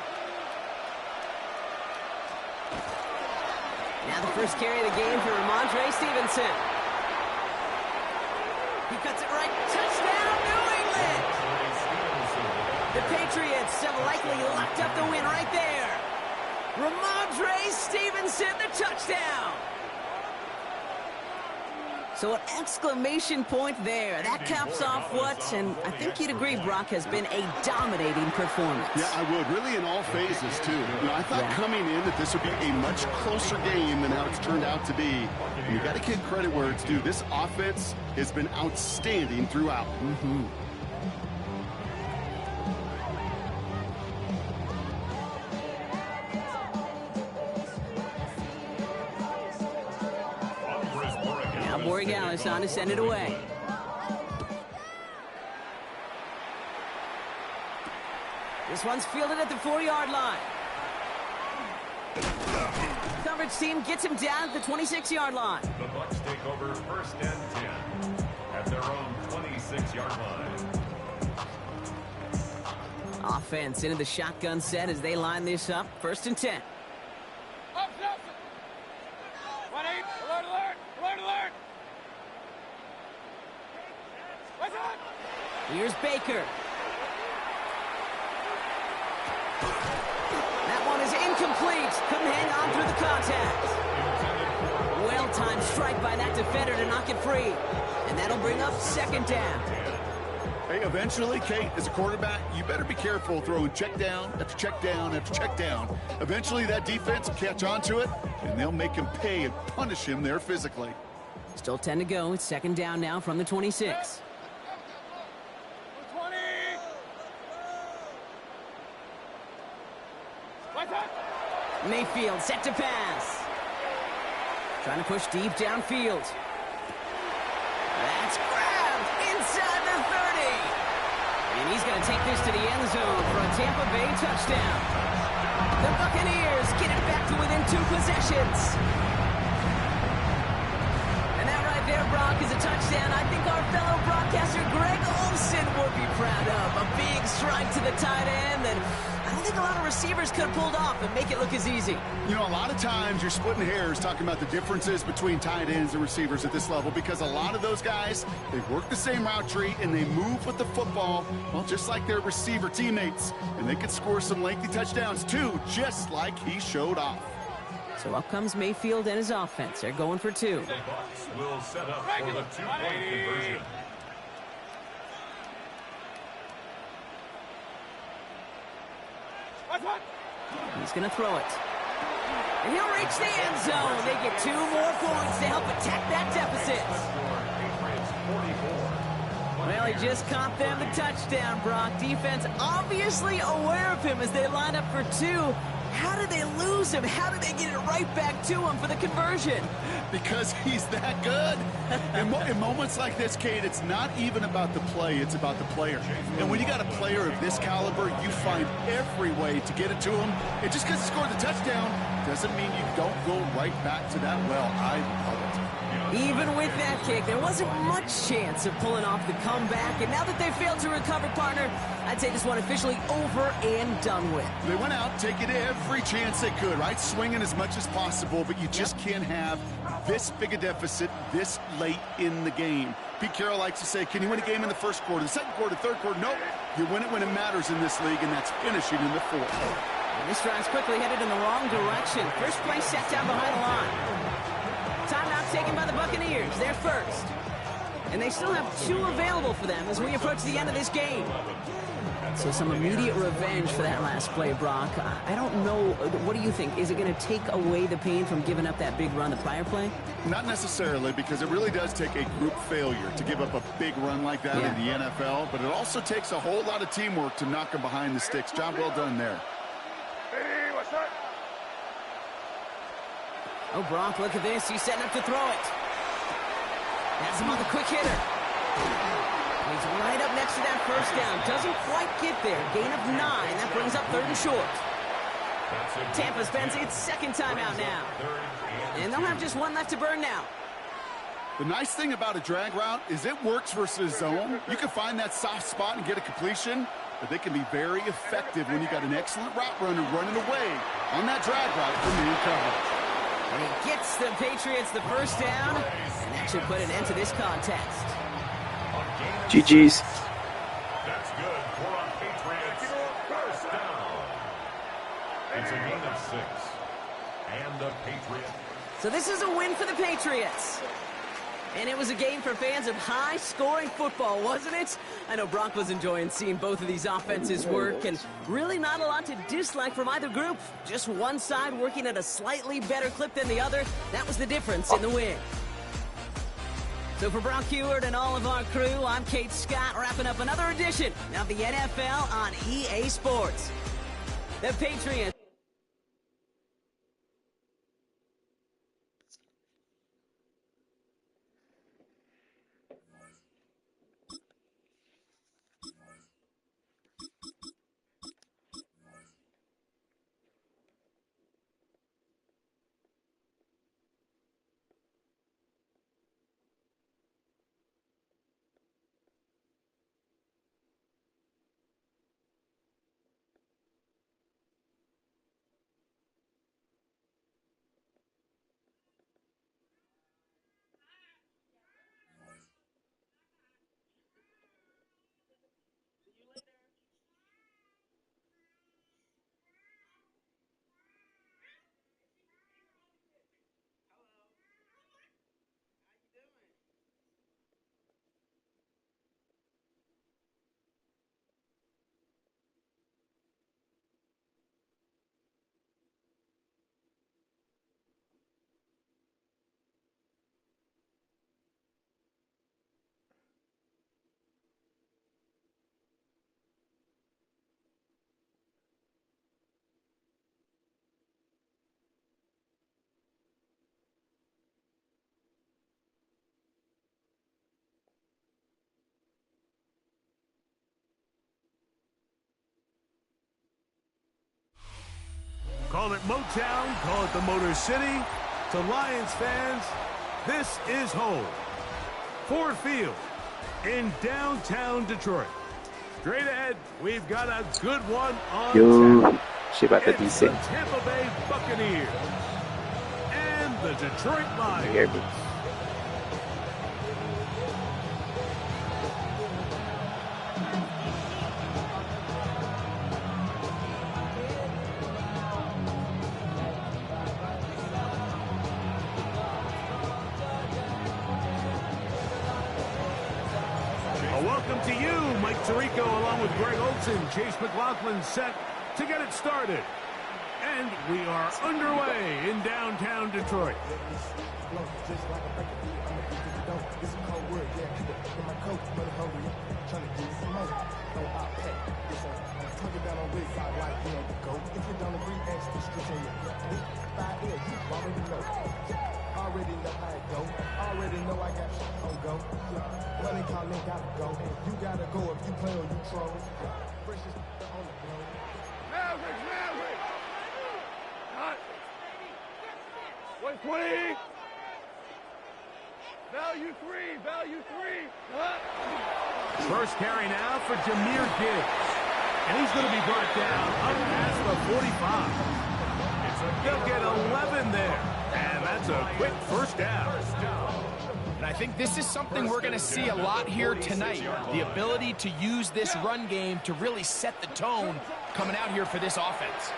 [SPEAKER 5] Now the first carry of the game for Ramondre Stevenson. He cuts it right. Touchdown, New England! The Patriots have likely locked up the win right there. Ramondre Stevenson, the touchdown. So an exclamation point there. That caps off what, and I think you'd agree, Brock, has been a dominating performance.
[SPEAKER 6] Yeah, I would. Really in all phases, too. You know, I thought coming in that this would be a much closer game than how it's turned out to be. And you got to give credit where it's due. This offense has been outstanding throughout.
[SPEAKER 5] Borregales on to send it away. This one's fielded at the 4-yard line. Coverage team gets him down at the 26-yard line.
[SPEAKER 2] The Bucs take over first and 10 at their own 26-yard line.
[SPEAKER 5] Offense into the shotgun set as they line this up. First and 10.
[SPEAKER 7] Up. 1-8. Alert. What's up?
[SPEAKER 5] Here's Baker. That one is incomplete. Couldn't hang on through the contact. Well-timed strike by that defender to knock it free. And that'll bring up second down.
[SPEAKER 6] Hey, eventually, Kate, as a quarterback, you better be careful throwing check down after check down after check down. Eventually, that defense will catch on to it, and they'll make him pay and punish him there physically.
[SPEAKER 5] Still 10 to go. It's second down now from the 26.
[SPEAKER 7] 20.
[SPEAKER 5] Mayfield set to pass. Trying to push deep downfield. That's grabbed inside the 30. And he's going to take this to the end zone for a Tampa Bay touchdown. The Buccaneers get it back to within 2 possessions. And that right there, Brock, is a touchdown I think our fellow broadcaster Greg Olsen would be proud of. A big strike to the tight end, and I don't think a lot of receivers could have pulled off and make it look as easy.
[SPEAKER 6] You know, a lot of times you're splitting hairs talking about the differences between tight ends and receivers at this level because a lot of those guys, they work the same route tree and they move with the football, well, just like their receiver teammates. And they could score some lengthy touchdowns too, just like he showed off.
[SPEAKER 5] So up comes Mayfield and his offense. They're going for 2.
[SPEAKER 2] The Bucs will set up for the 2-point conversion.
[SPEAKER 5] He's going to throw it. And he'll reach the end zone. They get 2 more points to help attack that deficit. Well, he just caught them the touchdown, Brock. Defense obviously aware of him as they line up for 2. How did they lose him? How did they get it right back to him for the conversion?
[SPEAKER 6] Because he's that good. In moments like this, Kate, it's not even about the play, it's about the player. And when you got a player of this caliber, you find every way to get it to him. And just because he scored the touchdown doesn't mean you don't go right back to that well. I love it.
[SPEAKER 5] Even with that kick, there wasn't much chance of pulling off the comeback. And now that they failed to recover, partner, I'd say this one officially over and done with.
[SPEAKER 6] They went out taking every chance they could, right? Swinging as much as possible, but you just can't have this big a deficit this late in the game. Pete Carroll likes to say, can you win a game in the first quarter, the second quarter, third quarter? Nope. You win it when it matters in this league, and that's finishing in the fourth.
[SPEAKER 5] And this drive's quickly headed in the wrong direction. First play set down behind the line. Timeout taken by the Buccaneers. They're first. And they still have 2 available for them as we approach the end of this game. So some immediate revenge for that last play, Brock. I don't know. What do you think? Is it going to take away the pain from giving up that big run the prior play?
[SPEAKER 6] Not necessarily, because it really does take a group failure to give up a big run like that in the NFL. But it also takes a whole lot of teamwork to knock them behind the sticks. Job well done there.
[SPEAKER 5] Oh, Brock, look at this. He's setting up to throw it. Has him on the quick hitter. He's right up next to that first down. Doesn't quite get there. Gain of 9. That brings up 3rd and short. Tampa spends its second timeout now. And they'll have just 1 left to burn now.
[SPEAKER 6] The nice thing about a drag route is it works versus zone. You can find that soft spot and get a completion, but they can be very effective when you got an excellent route runner running away on that drag route from man coverage.
[SPEAKER 5] And he gets the Patriots the first down, and that should put an end to this contest.
[SPEAKER 4] GG's.
[SPEAKER 2] That's good for a Patriots first down. It's a gain of 6. And the Patriots.
[SPEAKER 5] So this is a win for the Patriots. And it was a game for fans of high-scoring football, wasn't it? I know Brock was enjoying seeing both of these offenses work, and really not a lot to dislike from either group. Just one side working at a slightly better clip than the other. That was the difference in the win. So for Brock Heward and all of our crew, I'm Kate Scott, wrapping up another edition of the NFL on EA Sports. The Patriots.
[SPEAKER 8] Call it Motown, call it the Motor City. To Lions fans, this is home. Ford Field in downtown Detroit. Straight ahead, we've got a good one on
[SPEAKER 4] Yo, she about to
[SPEAKER 8] it's
[SPEAKER 4] decent.
[SPEAKER 8] the Tampa Bay Buccaneers and the Detroit Lions.
[SPEAKER 4] You hear me?
[SPEAKER 8] Welcome to you, Mike Tirico, along with Greg Olson. Chase McLaughlin set to get it started. And we are underway in downtown Detroit.
[SPEAKER 9] Already know how it go. Already know I got shit on go. Money calling, gotta go. You gotta go if you play or you troll. Precious on the blow. Maverick! Hot. 120. Value three.
[SPEAKER 8] First carry now for Jahmyr Gibbs. And he's going to be brought down up past the 45. They'll get 11 there. And that's a quick first down.
[SPEAKER 10] And I think this is something we're going to see a lot here tonight. The ability to use this run game to really set the tone coming out here for this offense.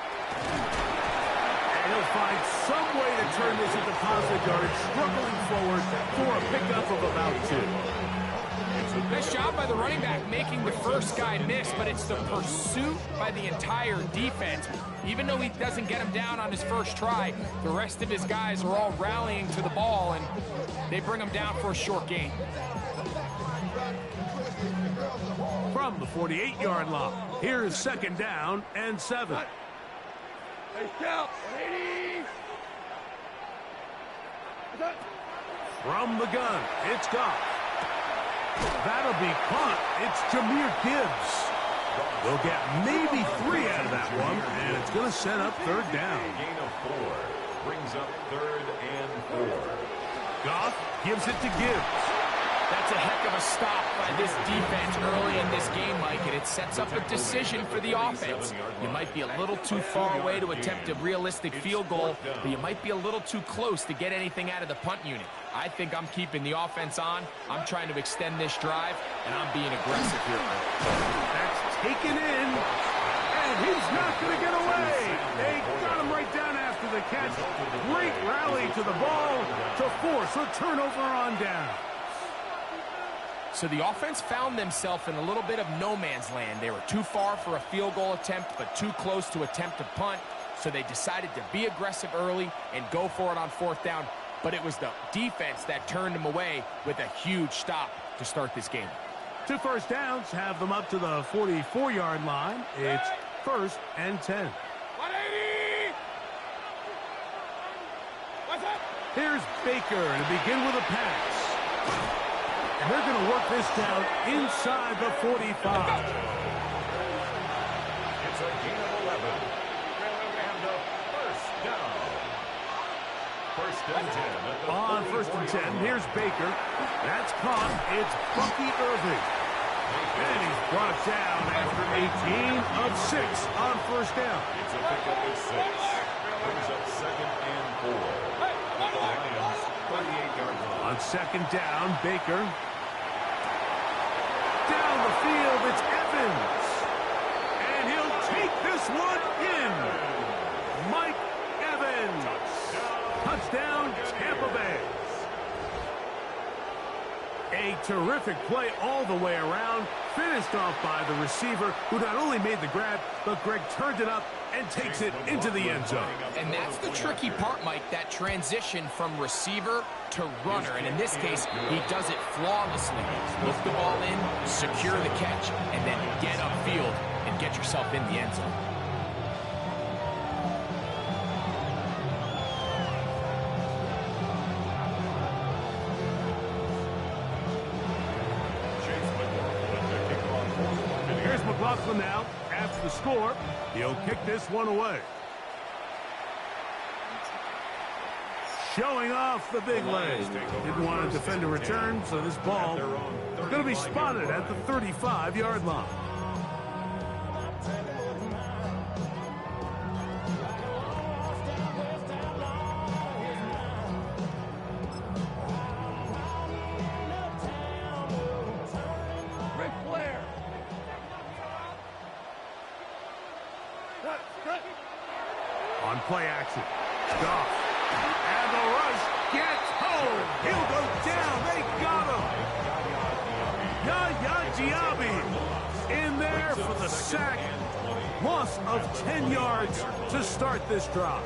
[SPEAKER 8] And he'll find some way to turn this into positive yardage, struggling forward for a pickup of about 2.
[SPEAKER 10] Nice job by the running back making the first guy miss, but it's the pursuit by the entire defense. Even though he doesn't get him down on his first try, the rest of his guys are all rallying to the ball, and they bring him down for a short gain.
[SPEAKER 8] From the 48-yard line, here's second down and 7.
[SPEAKER 9] Hey, scout, 80.
[SPEAKER 8] From the gun, it's Goff. That'll be caught. It's Jahmyr Gibbs. They'll get maybe 3 out of that one, and it's going to set up third down.
[SPEAKER 2] Gain of 4 brings up 3rd and 4.
[SPEAKER 8] Goff gives it to Gibbs.
[SPEAKER 10] That's a heck of a stop by this defense early in this game, Mike, and it sets up a decision for the offense. You might be a little too far away to attempt a realistic field goal, but you might be a little too close to get anything out of the punt unit. I think I'm keeping the offense on. I'm trying to extend this drive, and I'm being aggressive here.
[SPEAKER 8] That's taken in, and he's not going to get away. They got him right down after the catch. Great rally to the ball to force a turnover on down.
[SPEAKER 10] So the offense found themselves in a little bit of no man's land. They were too far for a field goal attempt, but too close to attempt a punt. So they decided to be aggressive early and go for it on 4th down. But it was the defense that turned them away with a huge stop to start this game.
[SPEAKER 8] 2 first downs have them up to the 44-yard line. It's 1st and 10.
[SPEAKER 9] 180. What's up?
[SPEAKER 8] Here's Baker to begin with a pass. And they're going to work this down inside the 45.
[SPEAKER 2] It's a gain of 11. And a first down. 1st and 10.
[SPEAKER 8] On 1st and 10, here's Baker. That's caught. It's Bucky Irving. And he's brought down after a gain of 6 on 1st down.
[SPEAKER 2] It's a pickup of 6. Brings up 2nd and 4. Lions, 38-yard line.
[SPEAKER 8] On 2nd down, Baker. Down the field, it's Evans. And he'll take this one in. Mike Evans. Touchdown, Tampa Bay. A terrific play all the way around. Finished off by the receiver, who not only made the grab, but Greg turned it up and takes it into the end zone.
[SPEAKER 10] And that's the tricky part, Mike, that transition from receiver to runner. And in this case, he does it flawlessly. Lift the ball in, secure the catch, and then get upfield and get yourself in the end zone.
[SPEAKER 8] Here's McLaughlin now. After the score, he'll kick this one away. showing off the big leg. Didn't want to defend a return, so this ball is going to be spotted at the 35-yard line. On play action, Goff, and the rush gets home. He'll go down. They got him. Yaya Diaby in there for the sack. Loss of 10 yards to start this drive.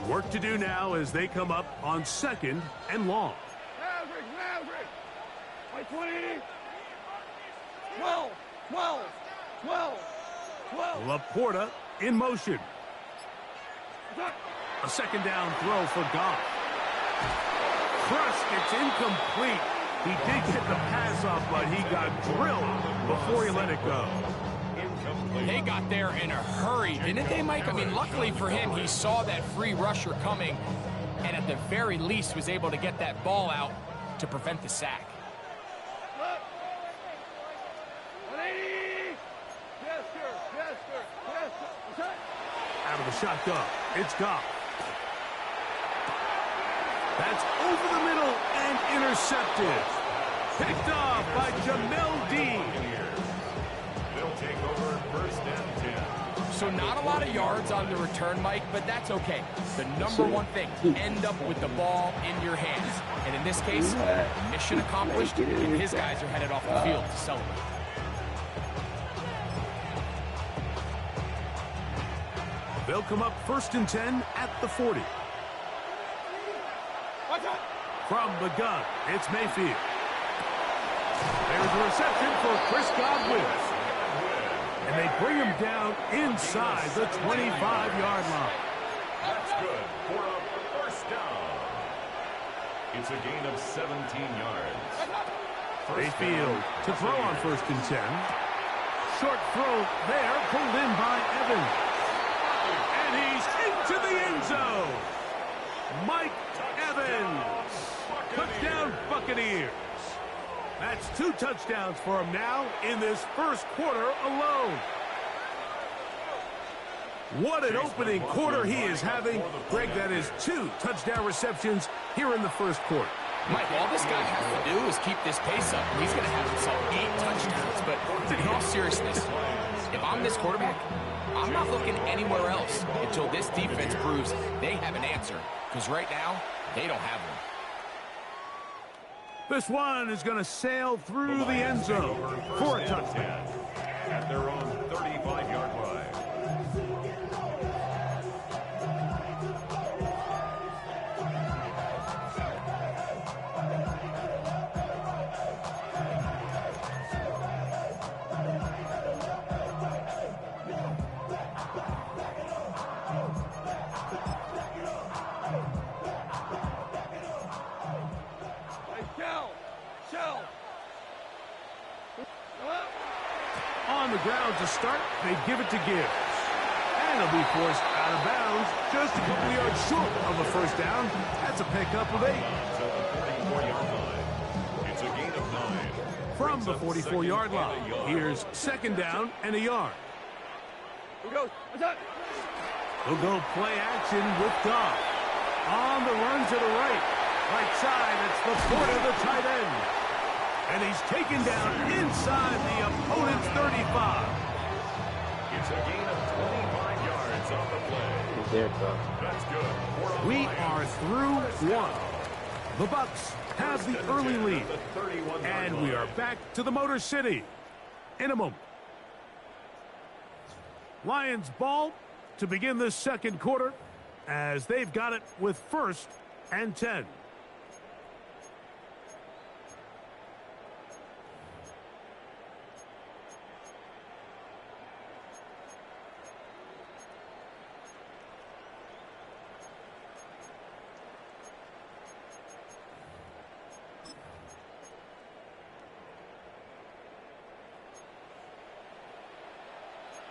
[SPEAKER 8] Work to do now as they come up on 2nd and long.
[SPEAKER 7] By 20, 12, 12, 12, 12.
[SPEAKER 8] Laporta in motion. A 2nd down throw for Goff. Crushed, it's incomplete. He did get the pass off, but he got drilled before he let it go.
[SPEAKER 10] They got there in a hurry, didn't they, Mike? I mean, luckily for him, he saw that free rusher coming, and at the very least was able to get that ball out to prevent the sack.
[SPEAKER 8] Out of the shotgun, it's Goff. That's over the middle and intercepted. Picked off by Jamel Dean.
[SPEAKER 2] They'll take over 1st and 10.
[SPEAKER 10] So not a lot of yards on the return, Mike, but that's okay. The number one thing, end up with the ball in your hands. And in this case, mission accomplished, and his guys are headed off the field to celebrate.
[SPEAKER 8] They'll come up 1st and 10 at the 40. From the gun, it's Mayfield. There's a reception for Chris Godwin. And they bring him down inside the 25-yard line.
[SPEAKER 2] That's good for a 1st down. It's a gain of 17 yards.
[SPEAKER 8] Mayfield to throw on 1st and 10. Short throw there, pulled in by Evans. And he's into the end zone. Mike Evans. Touchdown Buccaneers. That's 2 touchdowns for him now in this 1st quarter alone. What an opening quarter he is having. Greg, that is 2 touchdown receptions here in the 1st quarter.
[SPEAKER 10] Mike, all this guy has to do is keep this pace up. He's going to have himself 8 touchdowns. But in all seriousness, if I'm this quarterback, I'm not looking anywhere else until this defense proves they have an answer. Because right now, they don't have one.
[SPEAKER 8] This one is going to sail through the end zone for a touchdown.
[SPEAKER 2] At their own 35-yard line.
[SPEAKER 8] On the ground to start, they give it to Gibbs. And he'll be forced out of bounds just a couple yards short of a 1st down. That's a pickup of 8.
[SPEAKER 2] It's a gain of 9.
[SPEAKER 8] From the 44-yard line, here's 2nd down and a yard. He'll go play action with Goff. On the run to the right. Right side, it's Laporta, the tight end. And he's taken down inside the opponent's 35.
[SPEAKER 2] It's a gain of 25 yards on the play.
[SPEAKER 4] He's there, bro.
[SPEAKER 2] That's good.
[SPEAKER 8] We are through 1. The Bucs have the early lead. And we are back to the Motor City in a moment. Lions ball to begin the 2nd quarter as they've got it with 1st and 10.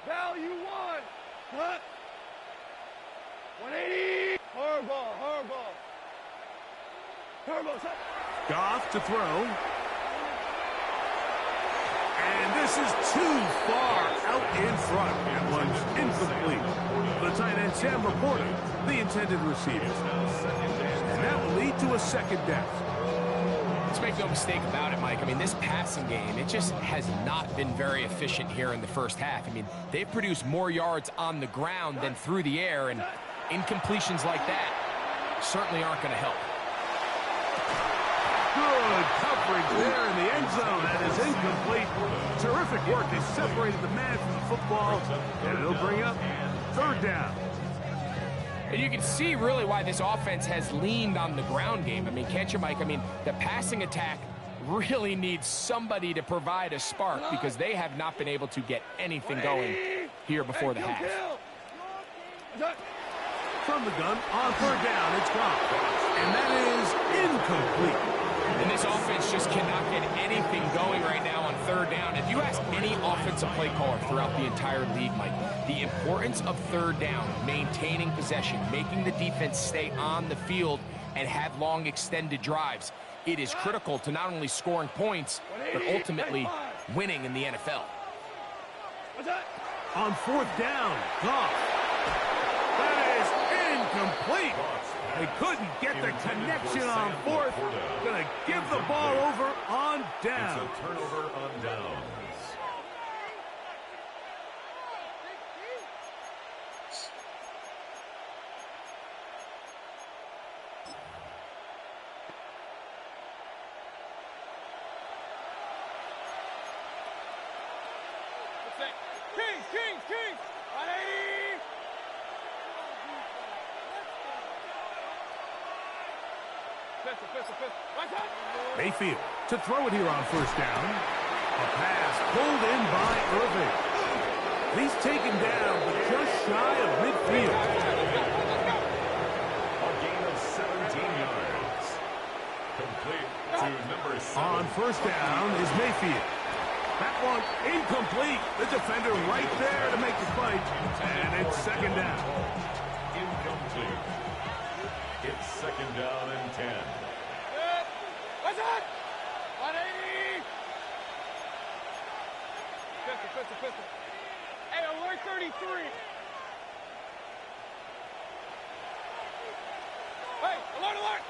[SPEAKER 7] Value one. Cut. 180. Hard ball, hard ball. Hard ball, set.
[SPEAKER 8] Goff to throw. And this is too far out in front. That one's incomplete. The tight end, Sam Laporta, the intended receiver. And that will lead to a second down.
[SPEAKER 10] Let's make no mistake about it, Mike. I mean, this passing game, it just has not been very efficient here in the first half. I mean, they've produced more yards on the ground than through the air, and incompletions like that certainly aren't going to help.
[SPEAKER 8] Good coverage there in the end zone. That is incomplete. Terrific work. They separated the man from the football, and it'll bring up third down.
[SPEAKER 10] And you can see really why this offense has leaned on the ground game. I mean, can't you, Mike? I mean, the passing attack really needs somebody to provide a spark because they have not been able to get anything going here before the half.
[SPEAKER 8] From the gun, on third down, it's gone. And that is incomplete.
[SPEAKER 10] And this offense just cannot get anything going right now on third down. If you ask any offensive play caller throughout the entire league, Mike, the importance of third down, maintaining possession, making the defense stay on the field and have long extended drives, it is critical to not only scoring points, but ultimately winning in the NFL.
[SPEAKER 8] On fourth down, Goff. That is incomplete. They couldn't get the connection on fourth. Gonna give the ball over on down.
[SPEAKER 2] It's a turnover on downs.
[SPEAKER 7] Kings! 180!
[SPEAKER 8] Mayfield to throw it here on first down. A pass pulled in by Irving. He's taken down, but just shy of midfield.
[SPEAKER 2] A gain of 17 yards. Complete to number 7.
[SPEAKER 8] On first down is Mayfield. That one incomplete. The defender right there to make the fight. And it's second down.
[SPEAKER 2] Incomplete. It's second down and 10.
[SPEAKER 7] What's that? 180. Pistol. Hey, alert 33. Hey, alert.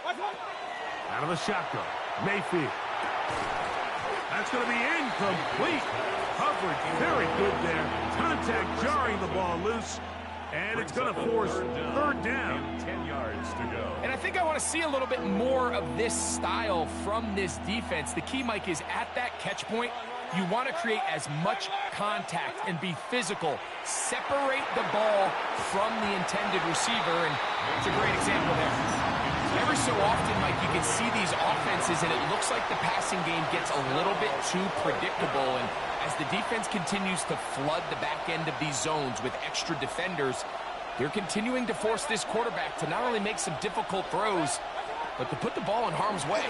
[SPEAKER 7] What's up?
[SPEAKER 8] Out of the shotgun, Mayfield. That's going to be incomplete. Coverage very good there. Contact jarring the ball loose. And it's going to force third down.
[SPEAKER 2] 10 yards to go.
[SPEAKER 10] And I think I want to see a little bit more of this style from this defense. The key, Mike, is at that catch point, you want to create as much contact and be physical. Separate the ball from the intended receiver, and it's a great example there. Every so often, Mike, you can see these offenses, and it looks like the passing game gets a little bit too predictable. And as the defense continues to flood the back end of these zones with extra defenders, they're continuing to force this quarterback to not only make some difficult throws, but to put the ball in harm's way.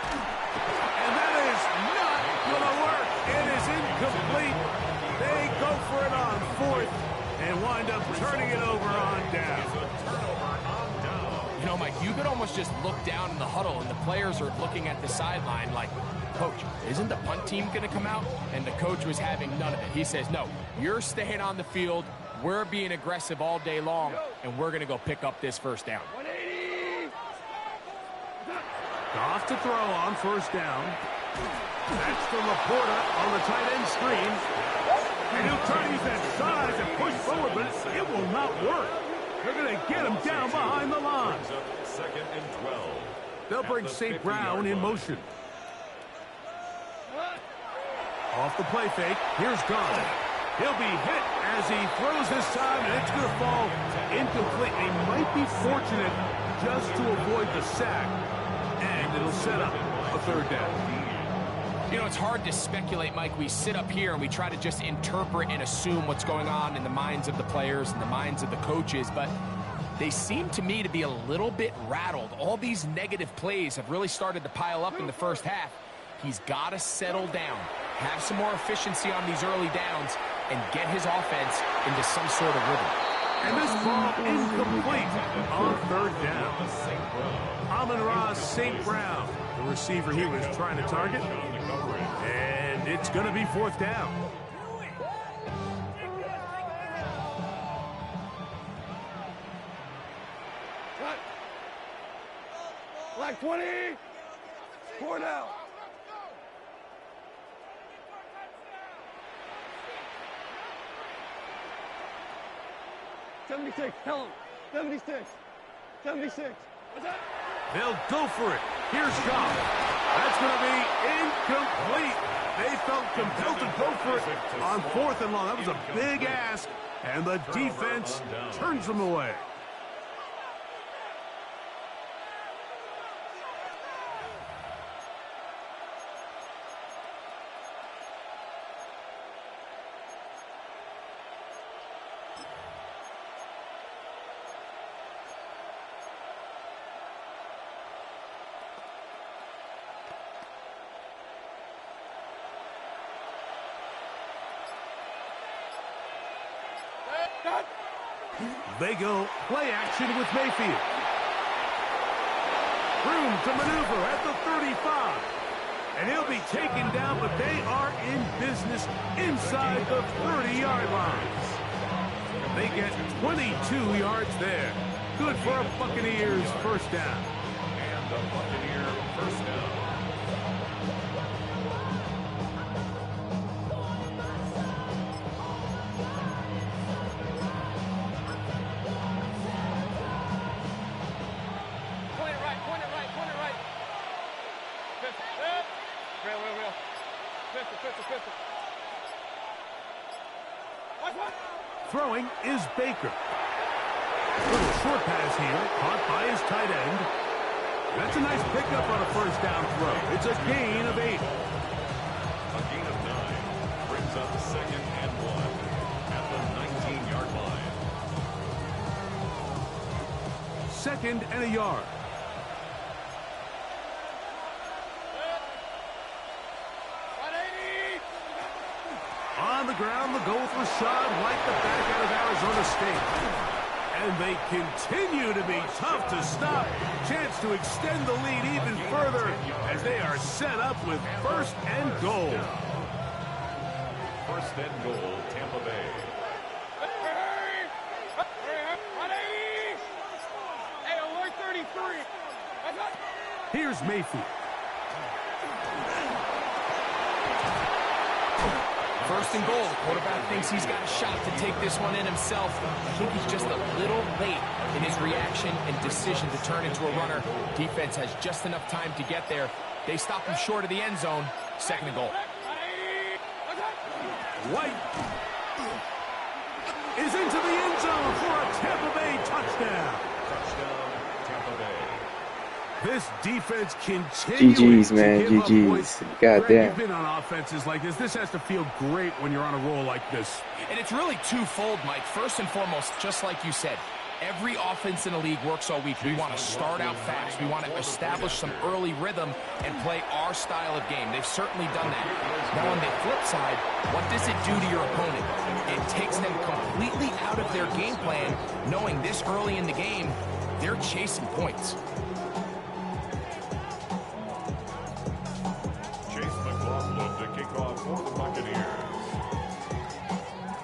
[SPEAKER 8] And that is not going to work. It is incomplete. They go for it on fourth and wind up turning it over on down.
[SPEAKER 10] You know, Mike, you could almost just look down in the huddle, and the players are looking at the sideline like, Coach, isn't the punt team going to come out? And the coach was having none of it. He says, no, you're staying on the field. We're being aggressive all day long, and we're going to go pick up this first down.
[SPEAKER 7] 180.
[SPEAKER 8] Off to throw on first down. That's to Laporta on the tight end screen. And he'll try to use that size and push forward, but it will not work. They're going to get him down behind the line.
[SPEAKER 2] Second and 12.
[SPEAKER 8] They'll bring St. Brown in motion. Off the play fake, here's Gone. He'll be hit as he throws this time, and it's going to fall incomplete. They might be fortunate just to avoid the sack, and it'll set up a third down.
[SPEAKER 10] You know, it's hard to speculate, Mike. We sit up here and we try to just interpret and assume what's going on in the minds of the players and the minds of the coaches, but they seem to me to be a little bit rattled. All these negative plays have really started to pile up in the first half, He's got to settle down, have some more efficiency on these early downs, and get his offense into some sort of rhythm.
[SPEAKER 8] And this ball incomplete on third down. Amon-Ra St. Brown, the receiver he was trying to target. And it's going to be fourth down.
[SPEAKER 9] Black 20. 4 down. 76. Tell him. 76. 76. What's that?
[SPEAKER 8] They'll go for it. Here's Goff. That's going to be incomplete. They felt compelled to go for it on fourth and long. That was a big ask, and the defense turns them away. They go play action with Mayfield. Room to maneuver at the 35. And he'll be taken down, but they are in business inside the 30-yard line. They get 22 yards there. Good for a Buccaneers first down.
[SPEAKER 2] And the Buccaneer first down.
[SPEAKER 8] Throwing is Baker. Little short pass here, caught by his tight end. That's a nice pickup on a first down throw. It's a gain of 8.
[SPEAKER 2] A gain of 9 brings up 2nd and 1 at the 19-yard line.
[SPEAKER 8] 2nd and a yard. On the ground, the goal for Rashad White, the back out of Arizona State. And they continue to be tough to stop. Chance to extend the lead even further as they are set up with 1st and goal.
[SPEAKER 2] 1st and goal, Tampa Bay.
[SPEAKER 7] Hey, alert 33.
[SPEAKER 8] Here's Mayfield.
[SPEAKER 10] 1st and goal. The quarterback thinks he's got a shot to take this one in himself. I think he's just a little late in his reaction and decision to turn into a runner. Defense has just enough time to get there. They stop him short of the end zone. 2nd and goal.
[SPEAKER 8] White is into the end zone for a Tampa Bay touchdown.
[SPEAKER 2] Touchdown, Tampa Bay.
[SPEAKER 8] This defense continues
[SPEAKER 4] GG's, man.
[SPEAKER 8] to give
[SPEAKER 4] GG's.
[SPEAKER 8] up points.
[SPEAKER 4] God
[SPEAKER 8] Greg,
[SPEAKER 4] damn.
[SPEAKER 8] You've been on offenses like this. This has to feel great when you're on a roll like this.
[SPEAKER 10] And it's really twofold, Mike. First and foremost, just like you said, every offense in the league works all week. We want to start out fast. We want to establish some early rhythm and play our style of game. They've certainly done that. Now, on the flip side, what does it do to your opponent? It takes them completely out of their game plan, knowing this early in the game, they're chasing points.
[SPEAKER 2] To kick off for the Buccaneers.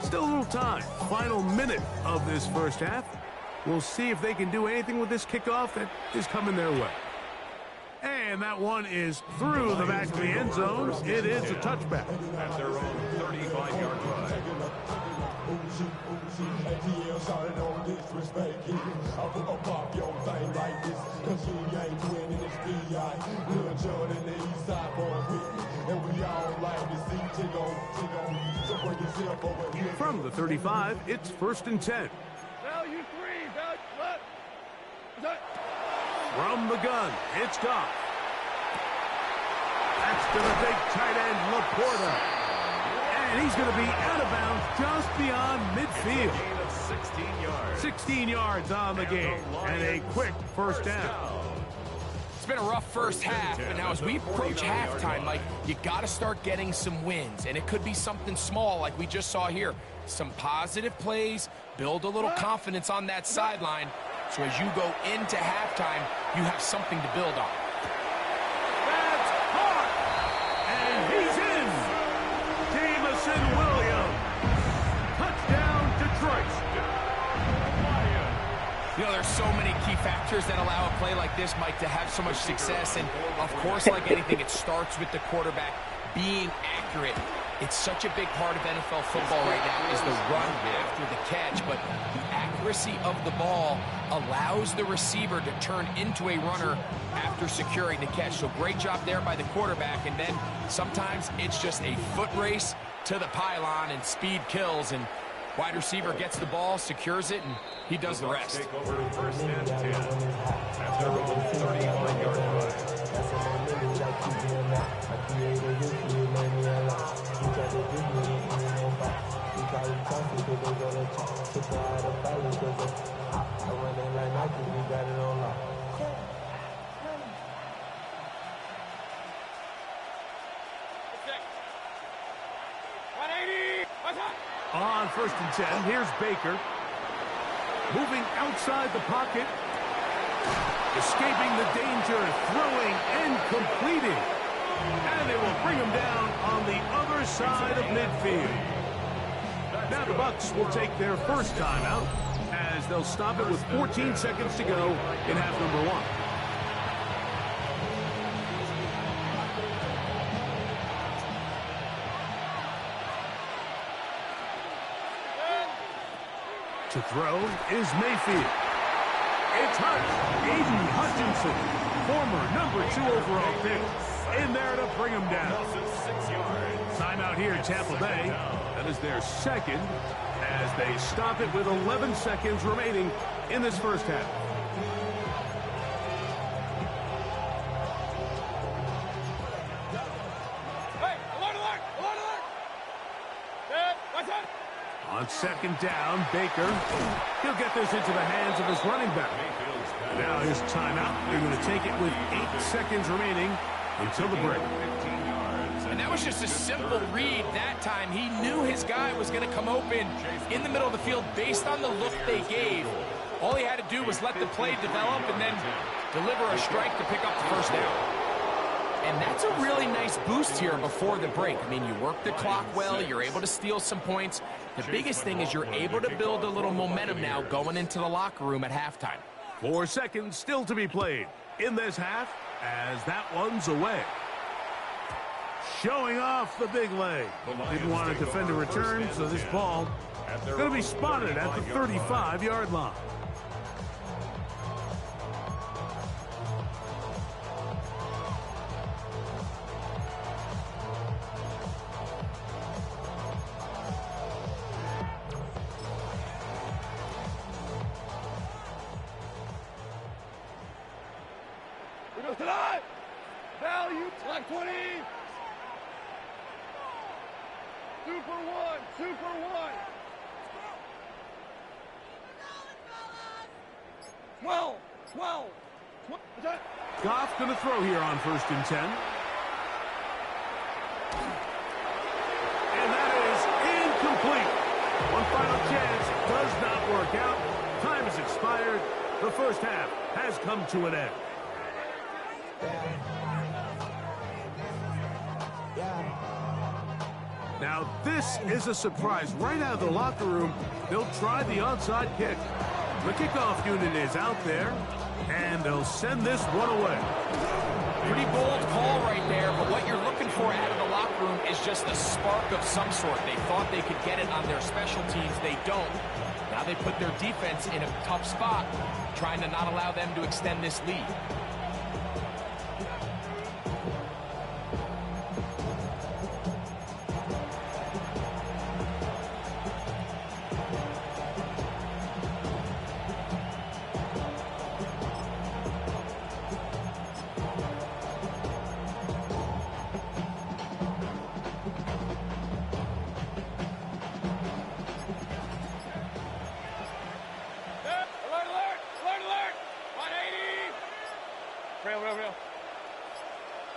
[SPEAKER 8] Still a little time. Final minute of this first half. We'll see if they can do anything with this kickoff that is coming their way. And that one is through the back of the end zone. It is a touchback.
[SPEAKER 2] At their own 35-yard line.
[SPEAKER 8] From the 35, it's 1st and 10.
[SPEAKER 9] Value 3. Value left.
[SPEAKER 8] From the gun, it's Goff. That's to the big tight end, Laporta. And he's going to be out of bounds just beyond midfield.
[SPEAKER 2] Gain of 16 yards.
[SPEAKER 8] 16 yards on the game. And a quick first down.
[SPEAKER 10] It's been a rough first half, but now as we approach halftime, Mike, you got to start getting some wins, and it could be something small like we just saw here. Some positive plays, build a little confidence on that sideline, so as you go into halftime, you have something to build on.
[SPEAKER 8] That's hard! And he's in! Jamison Williams. Touchdown, Detroit.
[SPEAKER 10] You know, there's so many key factors that allow a play like this, Mike, to have so much success. And, of course, like anything, it starts with the quarterback being accurate. It's such a big part of NFL football right now is the run after the catch. But the accuracy of the ball allows the receiver to turn into a runner after securing the catch. So great job there by the quarterback. And then sometimes it's just a foot race to the pylon and speed kills. And wide receiver gets the ball, secures it, and he does the rest.
[SPEAKER 2] Take over first and 10 at their own 31-yard line.
[SPEAKER 8] On first and 10, here's Baker. Moving outside the pocket. Escaping the danger, throwing and completing. And they will bring him down on the other side of midfield. Now the Bucs will take their first timeout as they'll stop it with 14 seconds to go in half number 1. To throw is Mayfield. It's Hunt. Aiden Hutchinson, former number 2 overall pick, in there to bring him down. Timeout here, Tampa Bay. That is their second as they stop it with 11 seconds remaining in this first half. On second down, Baker. He'll get this into the hands of his running back. Now his timeout. They're going to take it with 8 seconds remaining until the break.
[SPEAKER 10] And that was just a simple read that time. He knew his guy was going to come open in the middle of the field based on the look they gave. All he had to do was let the play develop and then deliver a strike to pick up the first down. And that's a really nice boost here before the break. I mean, you work the clock well, you're able to steal some points. The biggest thing is you're able to build a little momentum now going into the locker room at halftime.
[SPEAKER 8] 4 seconds still to be played in this half as that one's away. Showing off the big leg. Didn't want to defend a return, so this ball going to be spotted at the 35-yard line.
[SPEAKER 7] Tonight, value like 20. Super one, super one. 12.
[SPEAKER 8] Goff going to throw here on first and 10. And that is incomplete. One final chance does not work out. Time has expired. The first half has come to an end. Now this is a surprise. Right out of the locker room, they'll try the onside kick. The kickoff unit is out there, and they'll send this one away.
[SPEAKER 10] Pretty bold call right there, but what you're looking for out of the locker room is just a spark of some sort. They thought they could get it on their special teams. They don't. Now they put their defense in a tough spot, trying to not allow them to extend this lead.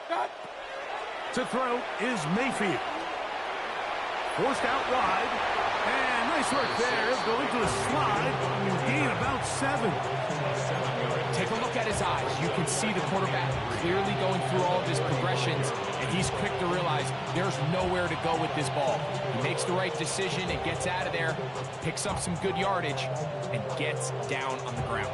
[SPEAKER 8] To throw is Mayfield. Forced out wide. And nice work there. Going to a slide. Gain about 7.
[SPEAKER 10] Take a look at his eyes. You can see the quarterback clearly going through all of his progressions, and he's quick to realize there's nowhere to go with this ball. He makes the right decision and gets out of there, picks up some good yardage, and gets down on the ground.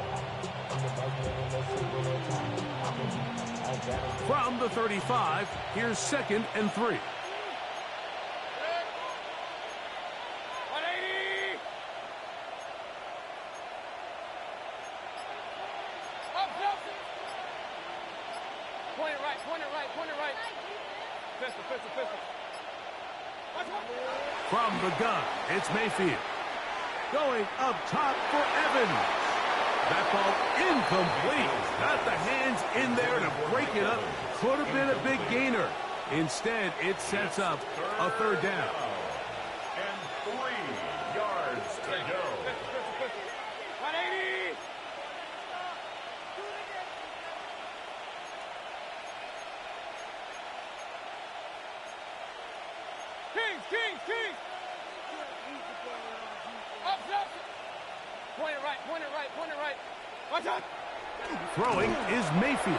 [SPEAKER 8] From the 35, here's 2nd and 3. From the gun, it's Mayfield. Going up top for Evans. That ball incomplete. Got the hands in there to break it up. Could have been a big gainer. Instead, it sets up a 3rd down.
[SPEAKER 2] And 3 yards to go.
[SPEAKER 7] 180. Kings. Up. Point it right. Watch out.
[SPEAKER 8] Throwing is Mayfield.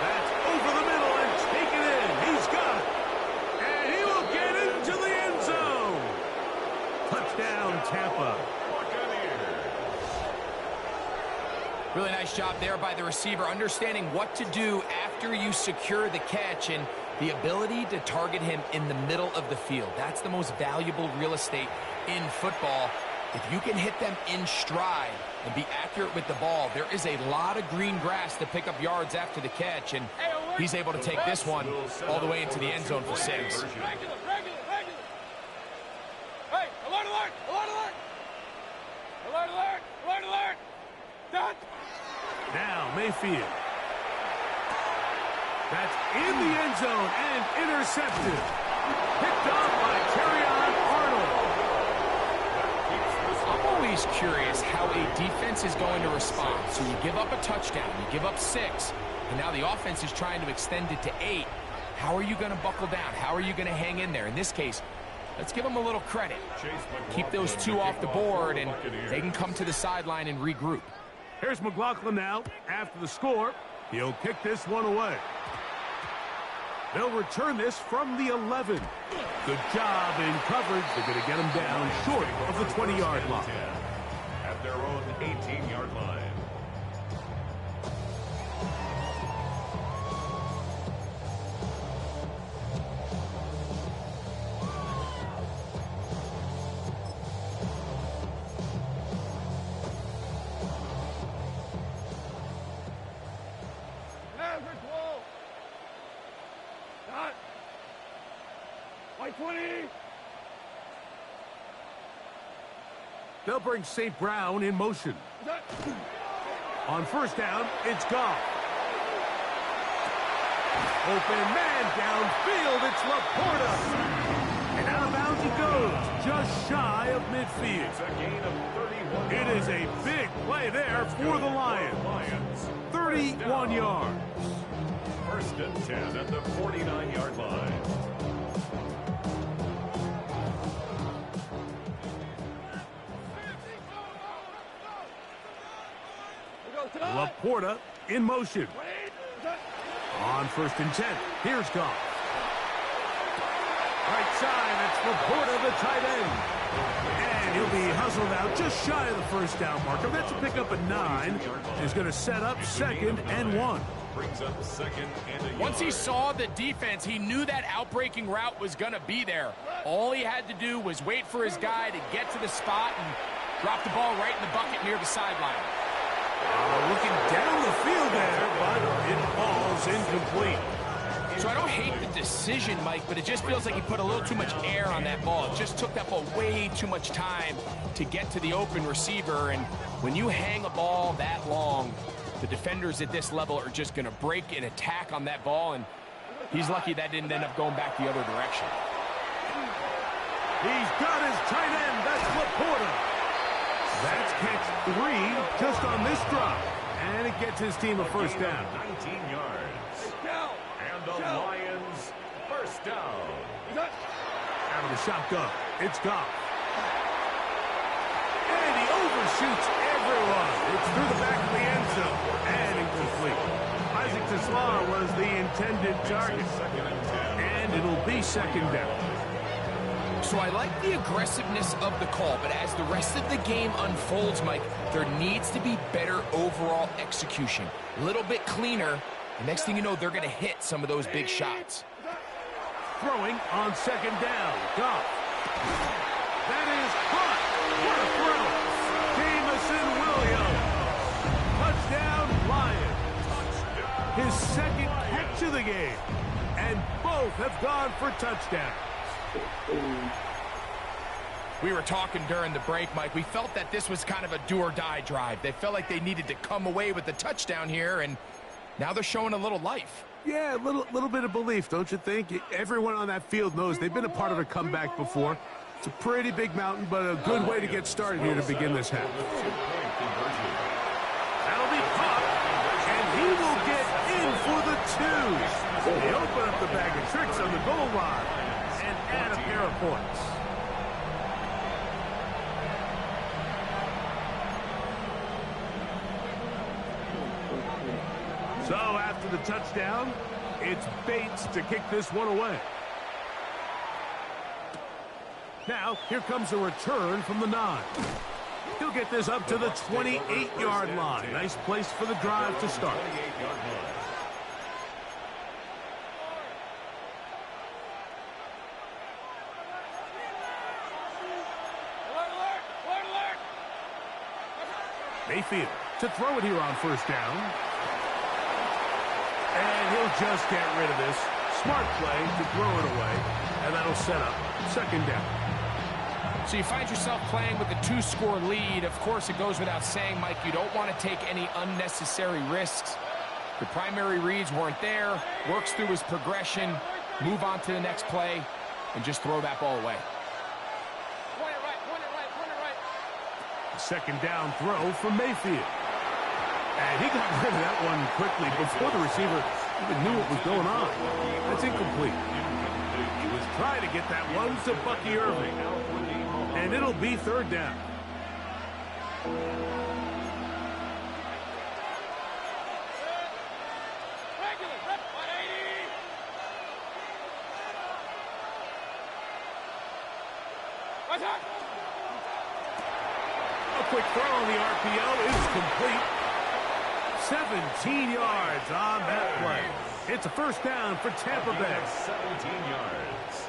[SPEAKER 8] That's over the middle and taken in. He's got it. And he will get into the end zone. Touchdown, Tampa.
[SPEAKER 10] Really nice job there by the receiver, understanding what to do after you secure the catch and the ability to target him in the middle of the field. That's the most valuable real estate in football. If you can hit them in stride and be accurate with the ball, there is a lot of green grass to pick up yards after the catch, and he's able to take this one all the way into the end zone for 6.
[SPEAKER 7] Regular. Hey, alert. Done.
[SPEAKER 8] Now Mayfield. That's in the end zone and intercepted. Picked off by Terrion Arnold.
[SPEAKER 10] I'm always curious how a defense is going to respond. So you give up a touchdown, you give up 6, and now the offense is trying to extend it to 8. How are you going to buckle down? How are you going to hang in there? In this case, let's give them a little credit. Keep those 2 off the board, and they can come to the sideline and regroup.
[SPEAKER 8] Here's McLaughlin now. After the score, he'll kick this one away. They'll return this from the 11. Good job in coverage. They're going to get him down short of the 20-yard line.
[SPEAKER 2] At their own 18-yard line.
[SPEAKER 8] They'll bring St. Brown in motion. On 1st down, it's Goff. Open man downfield, it's Laporta. And out of bounds he goes, just shy of midfield.
[SPEAKER 2] It's a gain of 31.
[SPEAKER 8] It is a big play there for the Lions. 31 yards.
[SPEAKER 2] 1st and 10 at the 49-yard line.
[SPEAKER 8] Laporta in motion. On 1st and 10, here's Goff. Right side, it's Laporta, the tight end. And he'll be hustled out just shy of the 1st down marker. That's a pickup at 9. He's going to set up 2nd and 1.
[SPEAKER 2] Brings up 2nd and a yard.
[SPEAKER 10] Once he saw the defense, he knew that outbreaking route was going to be there. All he had to do was wait for his guy to get to the spot and drop the ball right in the bucket near the sideline.
[SPEAKER 8] Looking down the field there, but it falls incomplete.
[SPEAKER 10] So I don't hate the decision, Mike, but it just feels like he put a little too much air on that ball. It just took that ball way too much time to get to the open receiver. And when you hang a ball that long, the defenders at this level are just going to break and attack on that ball. And he's lucky that didn't end up going back the other direction.
[SPEAKER 8] He's got his tight end. That's Laporta. That's catch 3 just on this drop. And it gets his team a 1st down.
[SPEAKER 2] 19 yards. And And the Lions first down.
[SPEAKER 8] Out of the shotgun. It's Goff. And he overshoots everyone. It's through the back of the end zone. And incomplete. Isaac Tesla was the intended target. And it'll be second down.
[SPEAKER 10] So I like the aggressiveness of the call, but as the rest of the game unfolds, Mike, there needs to be better overall execution. A little bit cleaner. The next thing you know, they're going to hit some of those big shots.
[SPEAKER 8] Throwing on second down. Goff. That is caught. What a throw. Jamison Williams. Touchdown, Lions. His second catch of the game. And both have gone for touchdowns.
[SPEAKER 10] We were talking during the break, Mike. We felt that this was kind of a do-or-die drive. They felt like they needed to come away with the touchdown here, and now they're showing a little life.
[SPEAKER 8] Yeah, a little bit of belief, don't you think? Everyone on that field knows they've been a part of a comeback before. It's a pretty big mountain, but a good way to get started here to begin this half. That'll be caught, and he will get in for the two. They open up the bag of tricks on the goal line and add a pair of points. So after the touchdown, it's Bates to kick this one away. Now, here comes a return from the 9. He'll get this up to the 28-yard line. Nice place for the drive to start. Mayfield to throw it here on first down. And he'll just get rid of this. Smart play to throw it away. And that'll set up second down.
[SPEAKER 10] So you find yourself playing with a 2-score lead. Of course, it goes without saying, Mike, you don't want to take any unnecessary risks. The primary reads weren't there. Works through his progression. Move on to the next play. And just throw that ball away.
[SPEAKER 7] Point it right, point it right, point it right.
[SPEAKER 8] Second down throw from Mayfield. And he got rid of that one quickly before the receiver even knew what was going on. That's incomplete. He was trying to get that one to Bucky Irving. And it'll be third down.
[SPEAKER 7] Regular, 180. Attack.
[SPEAKER 8] A quick throw on the RPO is complete. 17 yards on that play. It's a first down for Tampa Bay.
[SPEAKER 2] 17 yards.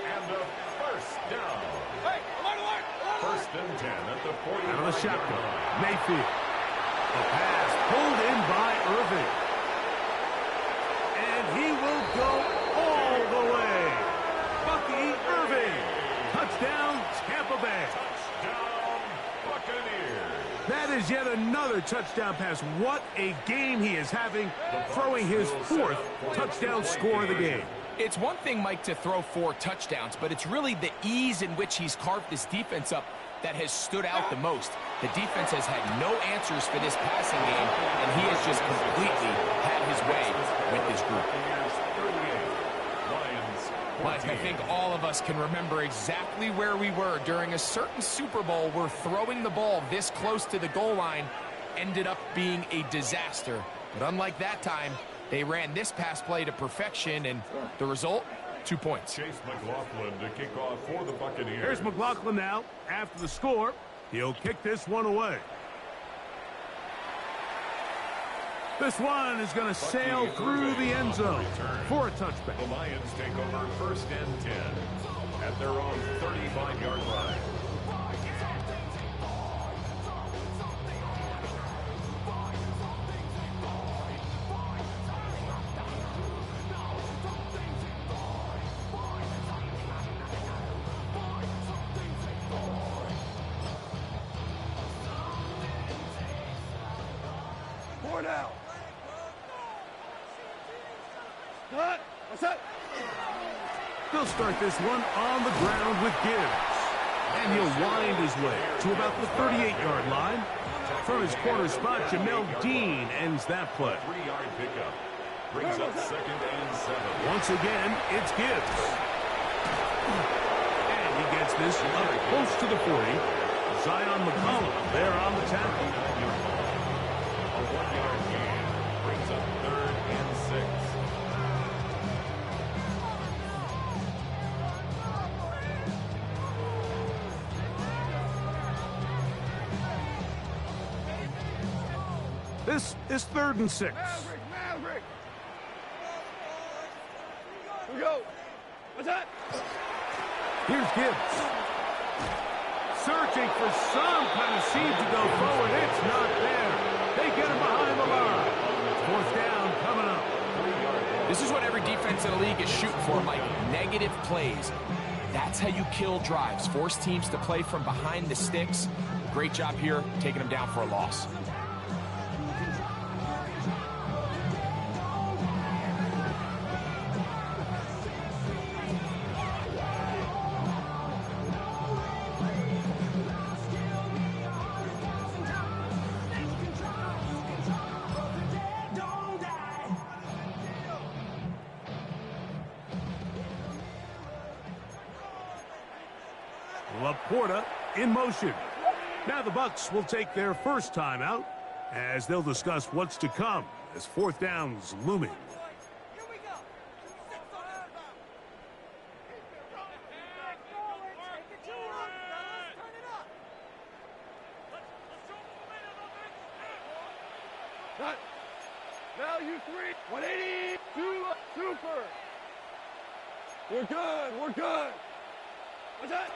[SPEAKER 2] And a first down.
[SPEAKER 7] Hey, alert.
[SPEAKER 2] First and 10 at the 40.
[SPEAKER 8] Out of the shotgun. Mayfield. A pass pulled in by Irving. And he will go all the way. Bucky Irving. Touchdown, Tampa Bay.
[SPEAKER 2] Touchdown, Buccaneers.
[SPEAKER 8] That is yet another touchdown pass. What a game he is having, throwing his 4th touchdown score of the game.
[SPEAKER 10] It's one thing, Mike, to throw 4 touchdowns, but it's really the ease in which he's carved this defense up that has stood out the most. The defense has had no answers for this passing game, and he has just completely had his way with this group. Mike, I think all of us can remember exactly where we were during a certain Super Bowl where throwing the ball this close to the goal line ended up being a disaster. But unlike that time, they ran this pass play to perfection, and the result, 2 points.
[SPEAKER 2] Chase McLaughlin to kick off for the Buccaneers.
[SPEAKER 8] Here's McLaughlin now. After the score, he'll kick this one away. This one is going to sail through the end zone for a touchback.
[SPEAKER 2] The Lions take over first and 10 at their own 35-yard line.
[SPEAKER 6] Four now. What? What's up?
[SPEAKER 8] They'll start this one on the ground with Gibbs. And he'll wind his way to about the 38-yard line. From his corner spot, Jamel Dean ends that play.
[SPEAKER 2] 3-yard pickup. Brings up second and
[SPEAKER 8] Once again, it's Gibbs. And he gets this up close to the 40. Zion McCollum there on the tackle.
[SPEAKER 2] A 1-yard gain brings up 3rd and 6.
[SPEAKER 8] This is 3rd and 6.
[SPEAKER 7] Maverick. Here we go. What's that?
[SPEAKER 8] Here's Gibbs. Searching for some kind of seed to go forward. It's not there. They get him behind the line. 4th down coming up.
[SPEAKER 10] This is what every defense in the league is shooting for, Mike. Negative plays. That's how you kill drives. Force teams to play from behind the sticks. Great job here, taking them down for a loss.
[SPEAKER 8] Laporta in motion. Now the Bucs will take their first timeout as they'll discuss what's to come as 4th down's looming.
[SPEAKER 7] Here we go. Now you 3. 180. Super. We're good. We're good. What's that?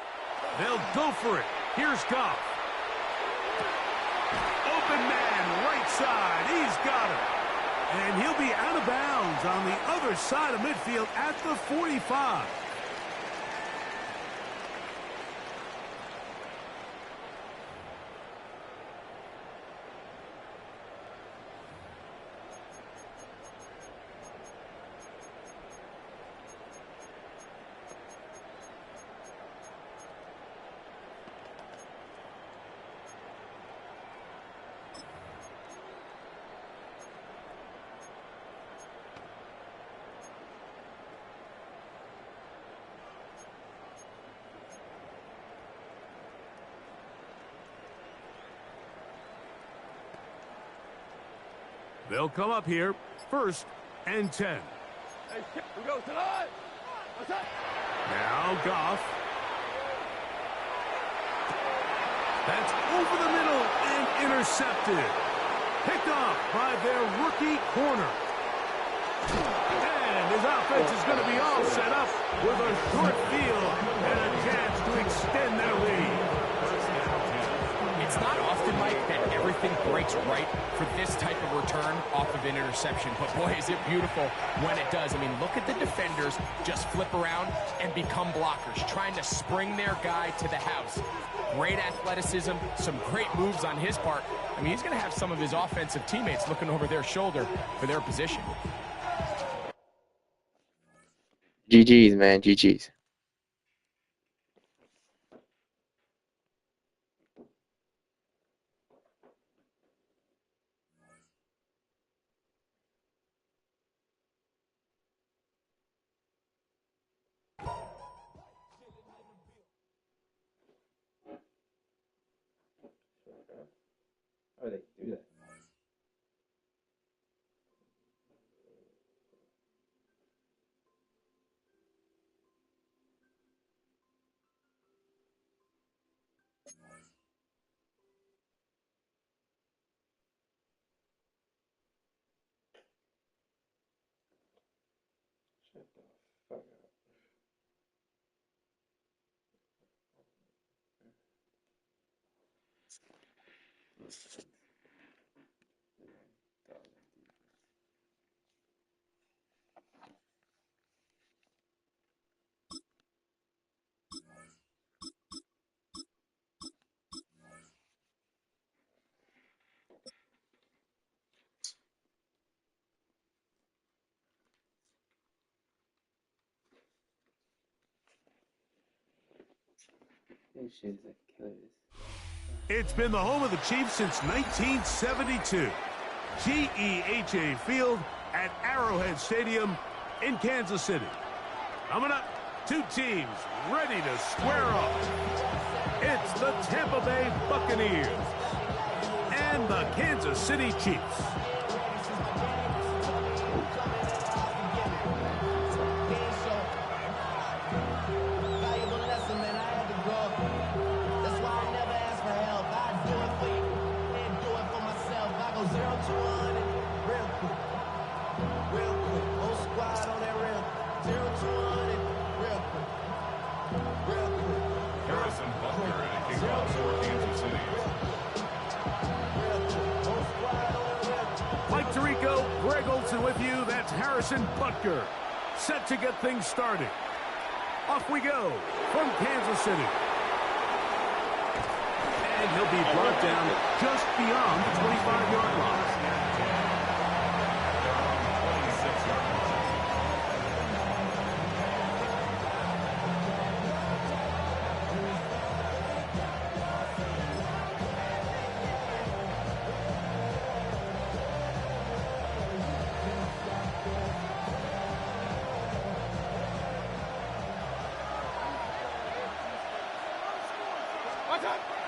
[SPEAKER 8] They'll go for it. Here's Goff. Open man, right side. He's got him. And he'll be out of bounds on the other side of midfield at the 45. They'll come up here, 1st and 10.
[SPEAKER 7] Hey, we go tonight. What's that?
[SPEAKER 8] Now Goff. That's over the middle and intercepted. Picked off by their rookie corner. And his offense is going to be all set up with a short field and a chance to extend their lead.
[SPEAKER 10] It's not often, Mike, that everything breaks right for this type of return off of an interception. But, boy, is it beautiful when it does. I mean, look at the defenders just flip around and become blockers, trying to spring their guy to the house. Great athleticism, some great moves on his part. I mean, he's going to have some of his offensive teammates looking over their shoulder for their position.
[SPEAKER 4] GG's, man. GG's. How do they do that? Shut the fuck up. This shit is like killers.
[SPEAKER 8] It's been the home of the Chiefs since 1972. GEHA Field at Arrowhead Stadium in Kansas City. Coming up, two teams ready to square off. It's the Tampa Bay Buccaneers and the Kansas City Chiefs. Mike Tirico, Greg Olson with you. That's Harrison Butker, set to get things started. Off we go from Kansas City. And he'll be brought down just beyond the 25-yard line.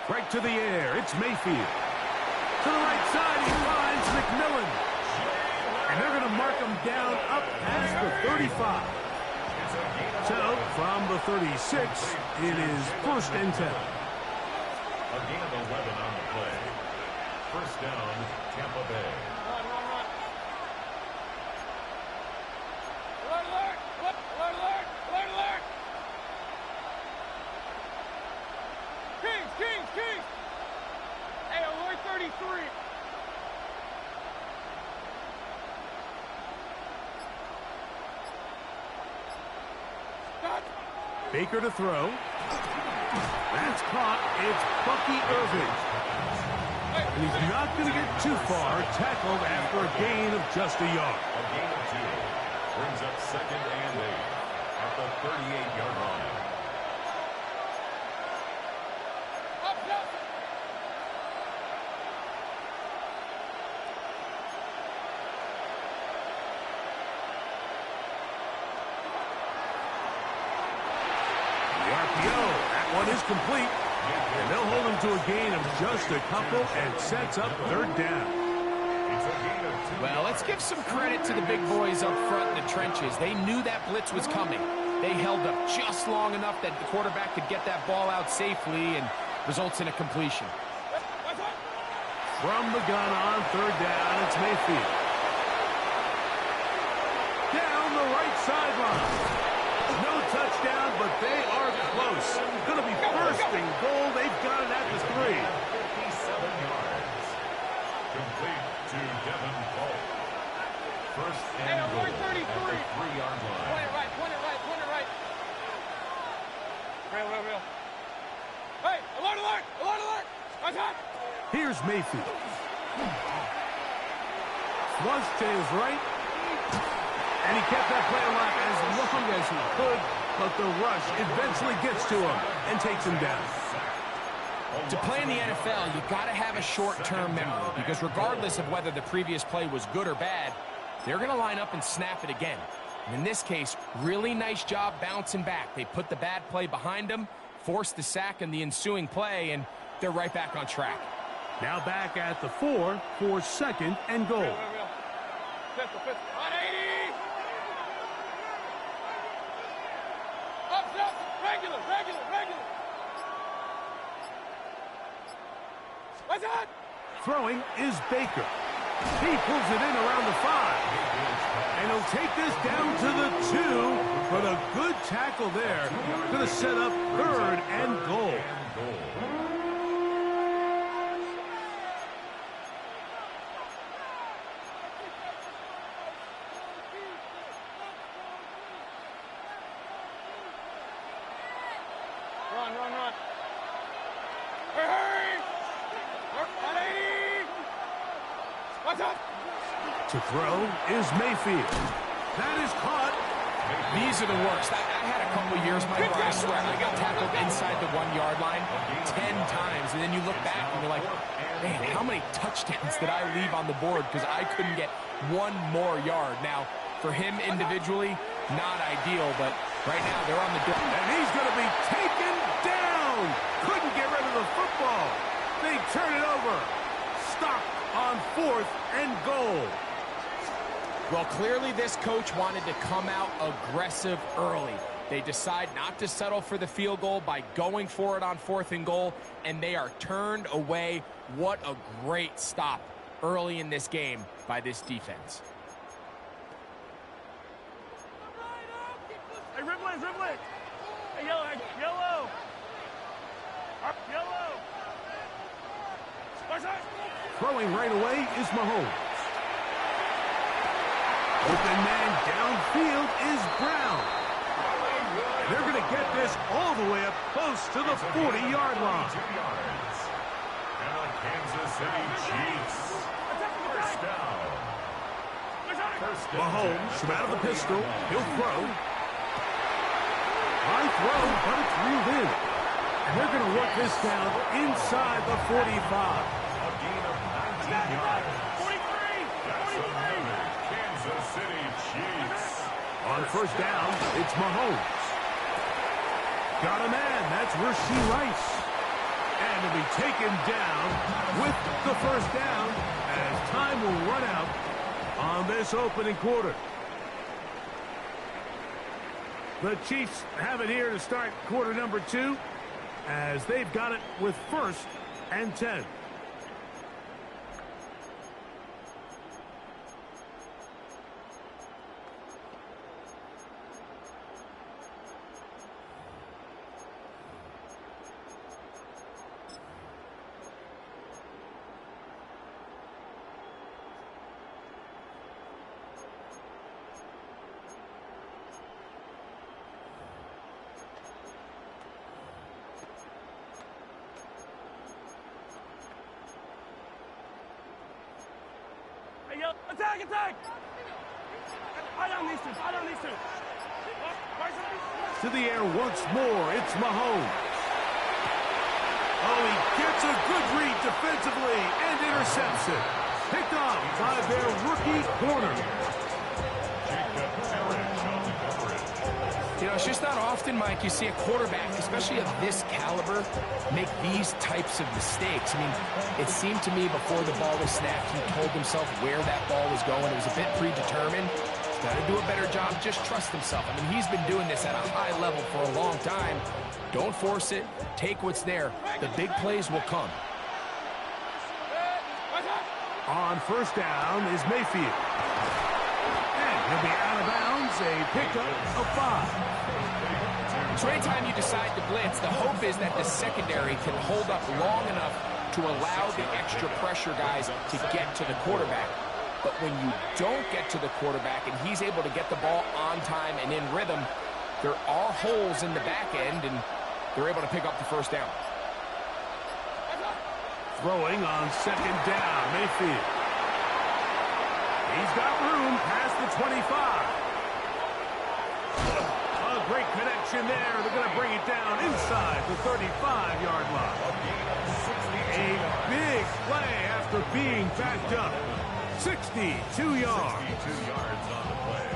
[SPEAKER 8] Right to the air, it's Mayfield. To the right side, he finds McMillan. And they're going to mark him down up past the 35. So, from the 36, it is 1st and 10.
[SPEAKER 2] A gain of 11 on the play. First down, Tampa Bay.
[SPEAKER 7] Alert, alert! Alert, alert! Alert, alert! Kings, Kings, Kings! Hey, alert 33!
[SPEAKER 8] Baker to throw. That's caught. It's Bucky Irving. And he's not going to get too far. Tackled after a gain of just a yard.
[SPEAKER 2] A gain of 2. Brings up 2nd and 8 at the 38-yard line.
[SPEAKER 8] Is complete, and they'll hold him to a gain of just a couple and sets up 3rd down.
[SPEAKER 10] Well, let's give some credit to the big boys up front in the trenches. They knew that blitz was coming. They held up just long enough that the quarterback could get that ball out safely and results in a completion.
[SPEAKER 8] From the gun on 3rd down, it's Mayfield. Down the right sideline. No touchdown, but they are close. Going to be 1st and goal. They've got it at the 3.
[SPEAKER 2] 57 yards. Complete to Devin Polk. 1st and goal at the 3-yard line.
[SPEAKER 7] Point it right, point it right, point it right. Real. Hey, alert, alert, alert, alert. Watch out.
[SPEAKER 8] Here's Mayfield. Flush to his right. And he kept that play alive as long as he could, but the rush eventually gets to him and takes him down.
[SPEAKER 10] To play in the NFL, you got to have a short-term memory because regardless of whether the previous play was good or bad, they're going to line up and snap it again. And in this case, really nice job bouncing back. They put the bad play behind them, forced the sack in the ensuing play, and they're right back on track.
[SPEAKER 8] Now back at the 4 for 2nd and goal.
[SPEAKER 7] Pistol. 180! Regular. What's that?
[SPEAKER 8] Throwing is Baker. He pulls it in around the 5. And he'll take this down to the 2. But a good tackle there. Going to set up 3rd and goal.
[SPEAKER 7] Run. Hurry! 180! What's up?
[SPEAKER 8] To throw is Mayfield. That is caught.
[SPEAKER 10] These are the worst. I had a couple years, Mike, where I swear I got tackled inside the 1-yard line 10 times, and then you look back and you're like, man, how many touchdowns did I leave on the board because I couldn't get one more yard? Now, For him individually, not ideal, but right now they're on the door.
[SPEAKER 8] And he's going to be taken down. Couldn't get rid of the football. They turn it over. Stop on 4th and goal.
[SPEAKER 10] Well, clearly this coach wanted to come out aggressive early. They decide not to settle for the field goal by going for it on 4th and goal, and they are turned away. What a great stop early in this game by this defense.
[SPEAKER 7] Hey, dribbling. Hey, yellow. Yellow.
[SPEAKER 8] Throwing right away is Mahomes. Open man downfield is Brown. And they're going to get this all the way up close to the 40-yard line.
[SPEAKER 2] And the Kansas City Chiefs. First down.
[SPEAKER 8] Mahomes from out of the pistol. He'll throw. High throw, but it's reeled in. And they're going to work this down inside the 45.
[SPEAKER 2] A gain of 19 yards. 43. Kansas City Chiefs.
[SPEAKER 8] On first down, it's Mahomes. Got a man, that's Rasheed Rice. And he'll be taken down with the first down as time will run out on this opening quarter. The Chiefs have it here to start quarter number 2 as they've got it with 1st and 10.
[SPEAKER 7] Attack! I don't need to.
[SPEAKER 8] To the air once more, it's Mahomes. Oh, he gets a good read defensively and intercepts it. Picked off by their rookie corner.
[SPEAKER 10] You know, it's just not often, Mike, you see a quarterback, especially of this caliber, make these types of mistakes. I mean, it seemed to me before the ball was snapped, he told himself where that ball was going. It was a bit predetermined. He's got to do a better job. Just trust himself. I mean, he's been doing this at a high level for a long time. Don't force it. Take what's there. The big plays will come.
[SPEAKER 8] On first down is Mayfield. And he'll be out of bounds, a pickup of 5.
[SPEAKER 10] So anytime you decide to blitz, the hope is that the secondary can hold up long enough to allow the extra pressure guys to get to the quarterback. But when you don't get to the quarterback and he's able to get the ball on time and in rhythm, there are holes in the back end, and they're able to pick up the first down.
[SPEAKER 8] Throwing on second down, Mayfield. He's got room past the 25. A great connection there. They're going to bring it down inside the 35-yard line. A big play after being backed up. 62 yards.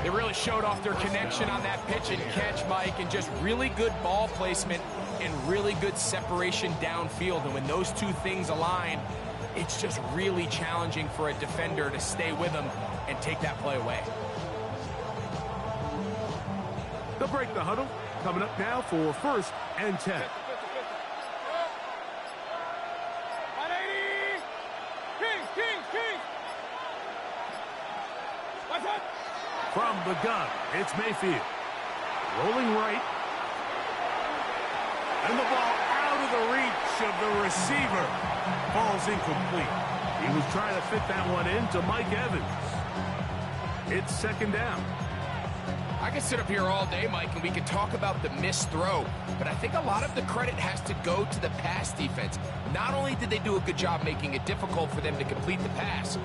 [SPEAKER 10] They really showed off their connection on that pitch and catch, Mike, and just really good ball placement and really good separation downfield. And when those two things align, it's just really challenging for a defender to stay with them and take that play away.
[SPEAKER 8] They'll break the huddle. Coming up now for 1st and 10.
[SPEAKER 7] 180! Kings! Watch out!
[SPEAKER 8] From the gun, it's Mayfield. Rolling right. And the ball out of the reach of the receiver. Ball's incomplete. He was trying to fit that one into Mike Evans. It's second down.
[SPEAKER 10] I could sit up here all day, Mike, and we could talk about the missed throw, but I think a lot of the credit has to go to the pass defense. Not only did they do a good job making it difficult for them to complete the pass,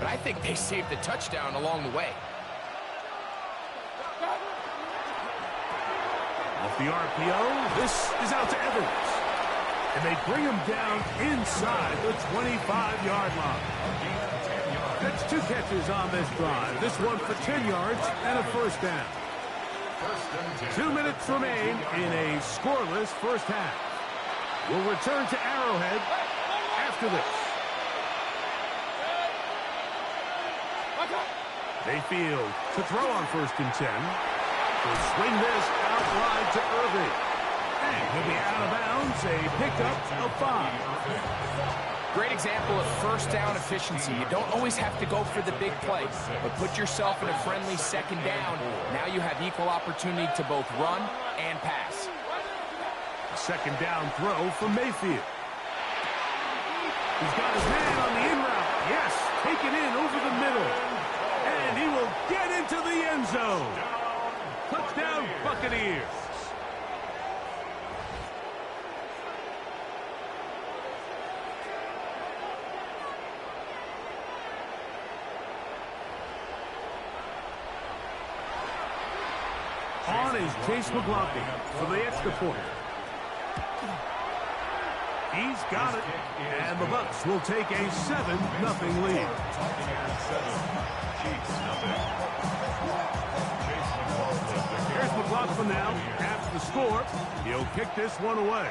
[SPEAKER 10] but I think they saved the touchdown along the way.
[SPEAKER 8] Off the RPO, this is out to Evans. And they bring him down inside the 25-yard line. That's 2 catches on this drive. This one for 10 yards and a first down. 2 minutes remain in a scoreless first half. We'll return to Arrowhead after this. Mayfield to throw on 1st and 10. He'll swing this out wide to Irving. And he'll be out of bounds. A pickup of 5.
[SPEAKER 10] Great example of first down efficiency. You don't always have to go for the big play, but put yourself in a friendly 2nd down. Now you have equal opportunity to both run and pass.
[SPEAKER 8] A 2nd down throw from Mayfield. He's got his man on the in route. Yes, take it in over the middle. And he will get into the end zone. Touchdown, Buccaneers. On is Chase McLaughlin for the extra point. He's got it. And the Bucs will take a 7-0 lead. Here's McLaughlin now. After the score, he'll kick this one away.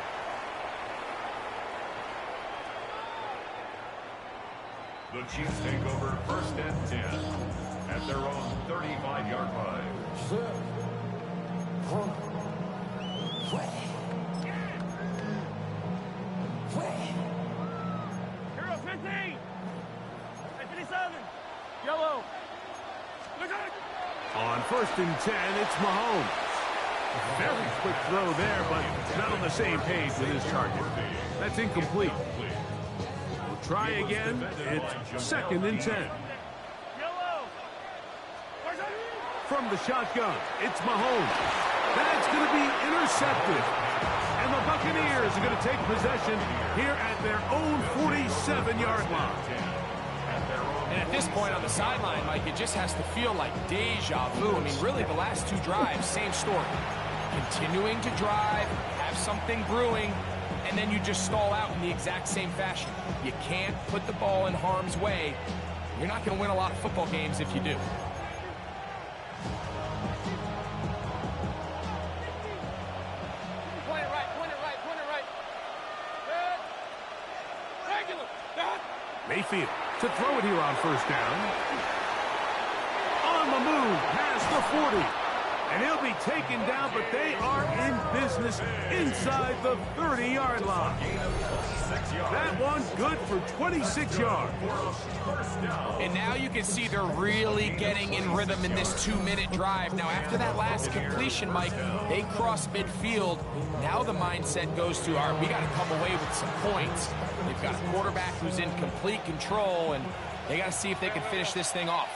[SPEAKER 2] The Chiefs take over 1st and 10 at their own 35-yard line.
[SPEAKER 7] Hero 15. 57. Yellow. Look at it.
[SPEAKER 8] On 1st and 10, it's Mahomes. Very quick throw there, but not on the same page with his target. That's incomplete. We'll try again. It's 2nd and 10. From the shotgun, it's Mahomes. That's going to be intercepted. And the Buccaneers are going to take possession here at their own 47-yard line.
[SPEAKER 10] And at this point on the sideline, Mike, it just has to feel like deja vu. I mean, really, the last 2 drives, same story. Continuing to drive, have something brewing, and then you just stall out in the exact same fashion. You can't put the ball in harm's way. You're not going to win a lot of football games if you do.
[SPEAKER 8] Mayfield to throw it here on 1st down. On the move past the 40. And he'll be taken down, but they are in business inside the 30-yard line. That one good for 26 yards.
[SPEAKER 10] And now you can see they're really getting in rhythm in this 2-minute drive. Now, after that last completion, Mike, they cross midfield. Now the mindset goes to, all right, we got to come away with some points. They've got a quarterback who's in complete control, and they got to see if they can finish this thing off.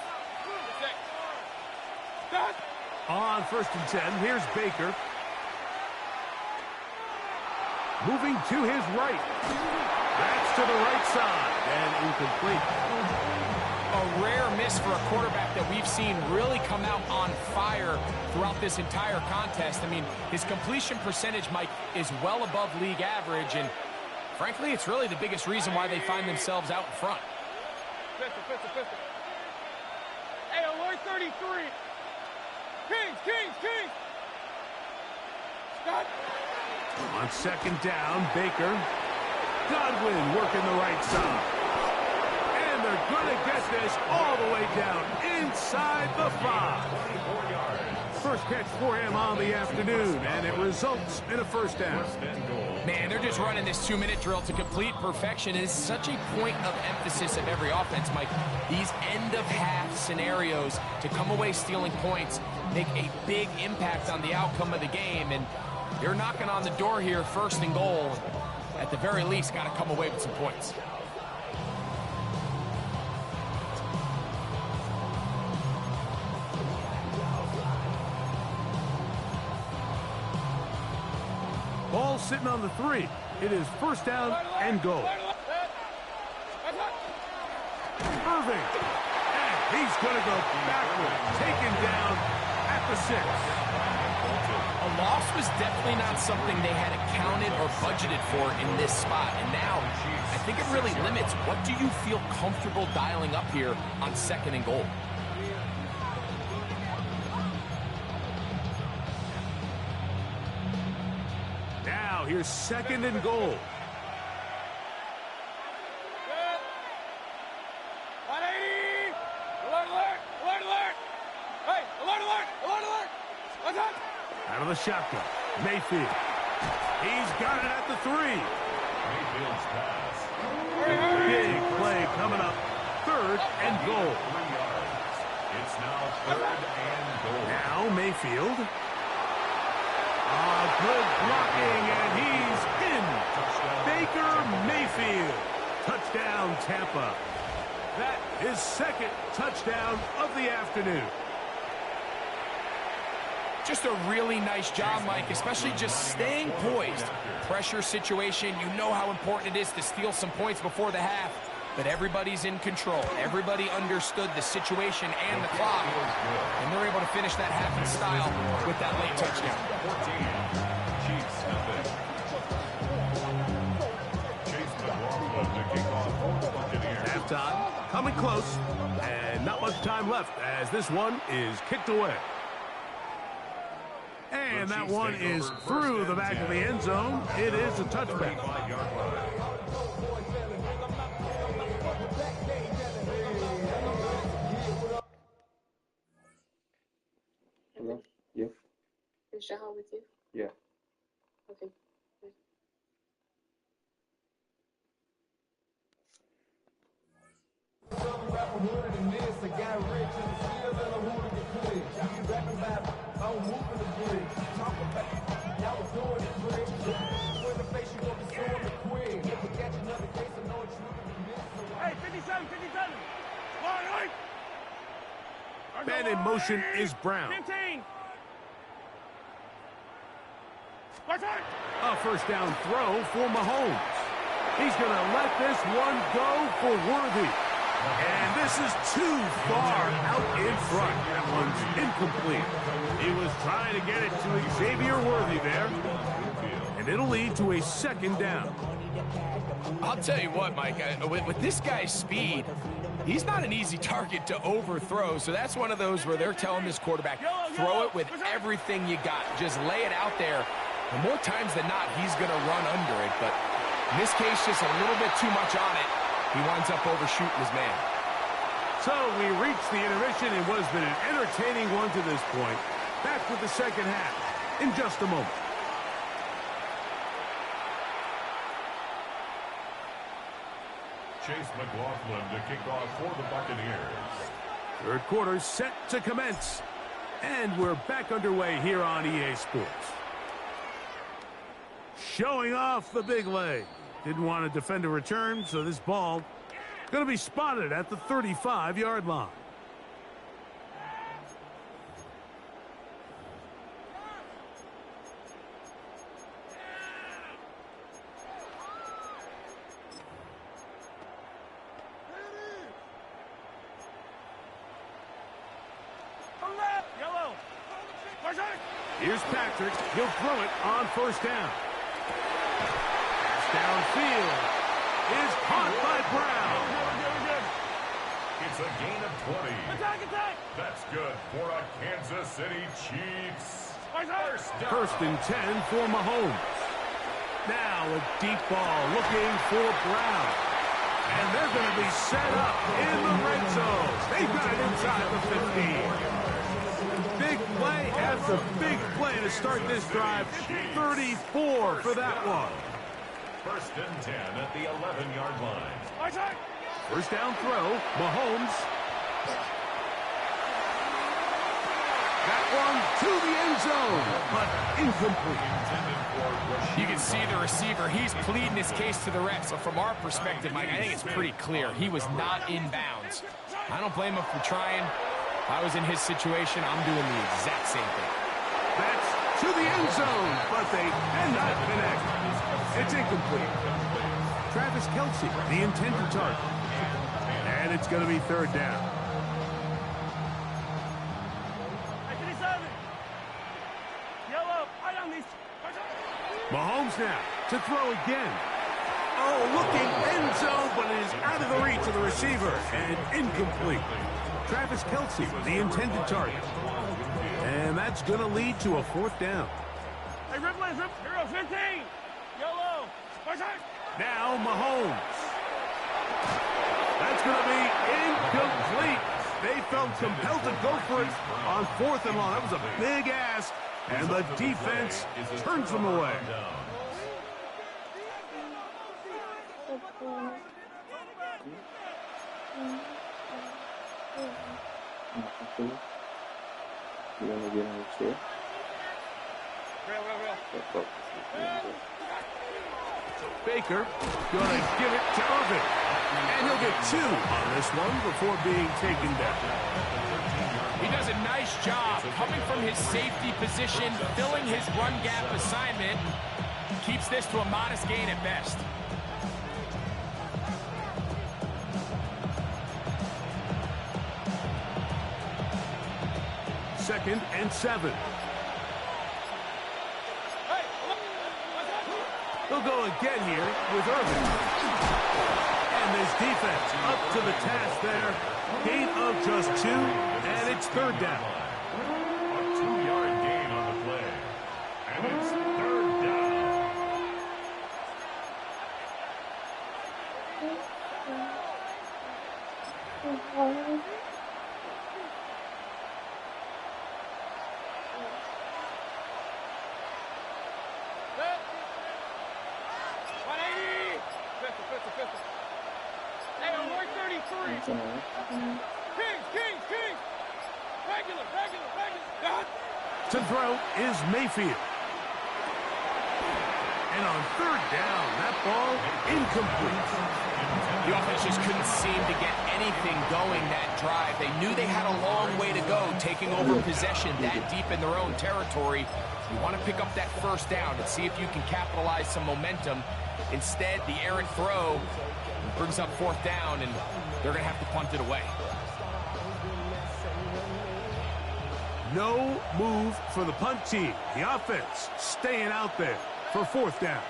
[SPEAKER 8] On 1st and 10, here's Baker. Moving to his right. That's to the right side and incomplete.
[SPEAKER 10] A rare miss for a quarterback that we've seen really come out on fire throughout this entire contest. I mean, his completion percentage, Mike, is well above league average, and frankly, it's really the biggest reason why they find themselves out in front.
[SPEAKER 7] Pistol. Hey, alert 33. Kings. Scott.
[SPEAKER 8] On 2nd down, Baker. Godwin working the right side. And they're going to get this all the way down inside the 5. First catch for him on the afternoon, and it results in a first down.
[SPEAKER 10] Man, they're just running this 2-minute drill to complete perfection. It is such a point of emphasis of every offense, Mike. These end-of-half scenarios to come away stealing points make a big impact on the outcome of the game, and they're knocking on the door here, 1st and goal. At the very least, got to come away with some points.
[SPEAKER 8] Ball sitting on the 3. It is 1st down and goal. Irving. And he's going to go backward. Taken down at the 6.
[SPEAKER 10] A loss was definitely not something they had accounted or budgeted for in this spot. And now, I think it really limits what do you feel comfortable dialing up here on 2nd and goal.
[SPEAKER 8] Now, here's 2nd and goal. Out of the shotgun, Mayfield. He's got it at the 3.
[SPEAKER 2] Mayfield's pass.
[SPEAKER 8] Big play coming up. 3rd and goal.
[SPEAKER 2] 3 yards. It's now 3rd and goal.
[SPEAKER 8] Now Mayfield. Good blocking, and he's in. Baker Mayfield. Touchdown, Tampa. That is 2nd touchdown of the afternoon.
[SPEAKER 10] Just a really nice job, Mike, especially just staying poised. Pressure situation, you know how important it is to steal some points before the half, but everybody's in control. Everybody understood the situation and the clock, and they're able to finish that half in style with that late touchdown.
[SPEAKER 2] 14, Chiefs nothing. Chase McLaughlin to kick off for the Buccaneers.
[SPEAKER 8] Halftime, coming close, and not much time left as this one is kicked away. And that one is through the back of the end zone. It is a touchback.
[SPEAKER 4] Hello? Yeah?
[SPEAKER 11] Is Shahar with you?
[SPEAKER 4] Yeah.
[SPEAKER 11] Okay.
[SPEAKER 8] Man in motion is Brown.
[SPEAKER 7] 15.
[SPEAKER 8] A first down throw for Mahomes. He's going to let this one go for Worthy. And this is too far out in front. That one's incomplete. He was trying to get it to Xavier Worthy there. And it'll lead to a 2nd down.
[SPEAKER 10] I'll tell you what, Mike, with this guy's speed, he's not an easy target to overthrow, so that's one of those where they're telling this quarterback, throw it with everything you got. Just lay it out there. And more times than not, he's going to run under it, but in this case, just a little bit too much on it. He winds up overshooting his man.
[SPEAKER 8] So we reach the intermission. It was been an entertaining one to this point. Back with the 2nd half in just a moment.
[SPEAKER 2] Chase McLaughlin to kick off for the Buccaneers.
[SPEAKER 8] 3rd quarter set to commence. And we're back underway here on EA Sports. Showing off the big leg. Didn't want to defend a return, so this ball going to be spotted at the 35-yard line. Here's Patrick. He'll throw it on 1st down. Pass downfield is caught by Brown.
[SPEAKER 2] It's a gain of 20. That's good for a Kansas City Chiefs.
[SPEAKER 8] First and 10 for Mahomes. Now a deep ball looking for Brown. And they're going to be set up in the red zone. They've got it inside the 15. Big play after big play to start this drive. 34 for that one.
[SPEAKER 2] First and 10 at the 11-yard line.
[SPEAKER 8] First down throw, Mahomes. That one to the end zone, but incomplete.
[SPEAKER 10] You can see the receiver. He's pleading his case to the ref. So from our perspective, Mike, I think it's pretty clear. He was not in bounds. I don't blame him for trying. If I was in his situation, I'm doing the exact same thing.
[SPEAKER 8] That's to the end zone, but they cannot connect. It's incomplete. Travis Kelce, the intended target. And it's going to be 3rd down. Mahomes now to throw again. Oh, looking end zone, but it is out of the reach of the receiver and incomplete. Travis Kelce, the intended target. And that's going to lead to a 4th down.
[SPEAKER 7] Hey, rip, hero 15. Yellow.
[SPEAKER 8] Now Mahomes. That's going to be incomplete. They felt compelled to go for it on 4th and long. That was a big ask, and the defense turns them away.
[SPEAKER 4] You want to get on the chair?
[SPEAKER 7] Real.
[SPEAKER 8] Baker going to give it to Irvin. And he'll get 2 on this one before being taken down.
[SPEAKER 10] He does a nice job coming from his safety position, filling his run gap assignment. Keeps this to a modest gain at best.
[SPEAKER 8] Second and 7. They'll go again here with Irvin. And this defense up to the task there. Gain of just 2, and it's 3rd down.
[SPEAKER 2] A 2-yard gain on the play. And it's 3rd down.
[SPEAKER 7] Hey, on 133. Kings. Regular. God.
[SPEAKER 8] To throw is Mayfield. And on 3rd down, that ball incomplete.
[SPEAKER 10] The offense just couldn't seem to get anything going that drive. They knew they had a long way to go, taking over possession that deep in their own territory. You want to pick up that 1st down and see if you can capitalize some momentum. Instead, the errant throw brings up 4th down, and they're going to have to punt it away.
[SPEAKER 8] No move for the punt team. The offense staying out there for 4th down.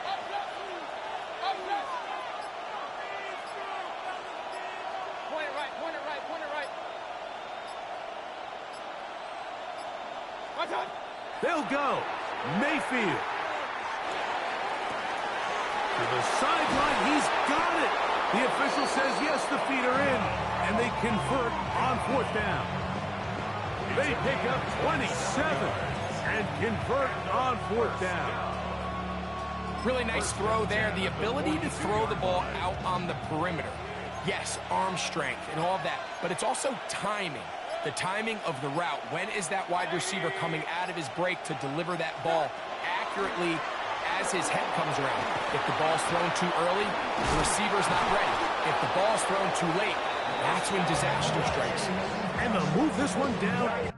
[SPEAKER 7] Point it right. Watch out.
[SPEAKER 8] They'll go. Mayfield. To the sideline, he's got it. The official says yes, the feet are in, and they convert on 4th down. They pick up 27 and convert on 4th down.
[SPEAKER 10] Really nice throw there. The ability to throw the ball out on the perimeter. Yes, arm strength and all of that, but it's also timing. The timing of the route. When is that wide receiver coming out of his break to deliver that ball accurately as his head comes around? If the ball's thrown too early, the receiver's not ready. If the ball's thrown too late, that's when disaster strikes.
[SPEAKER 8] And they'll move this one down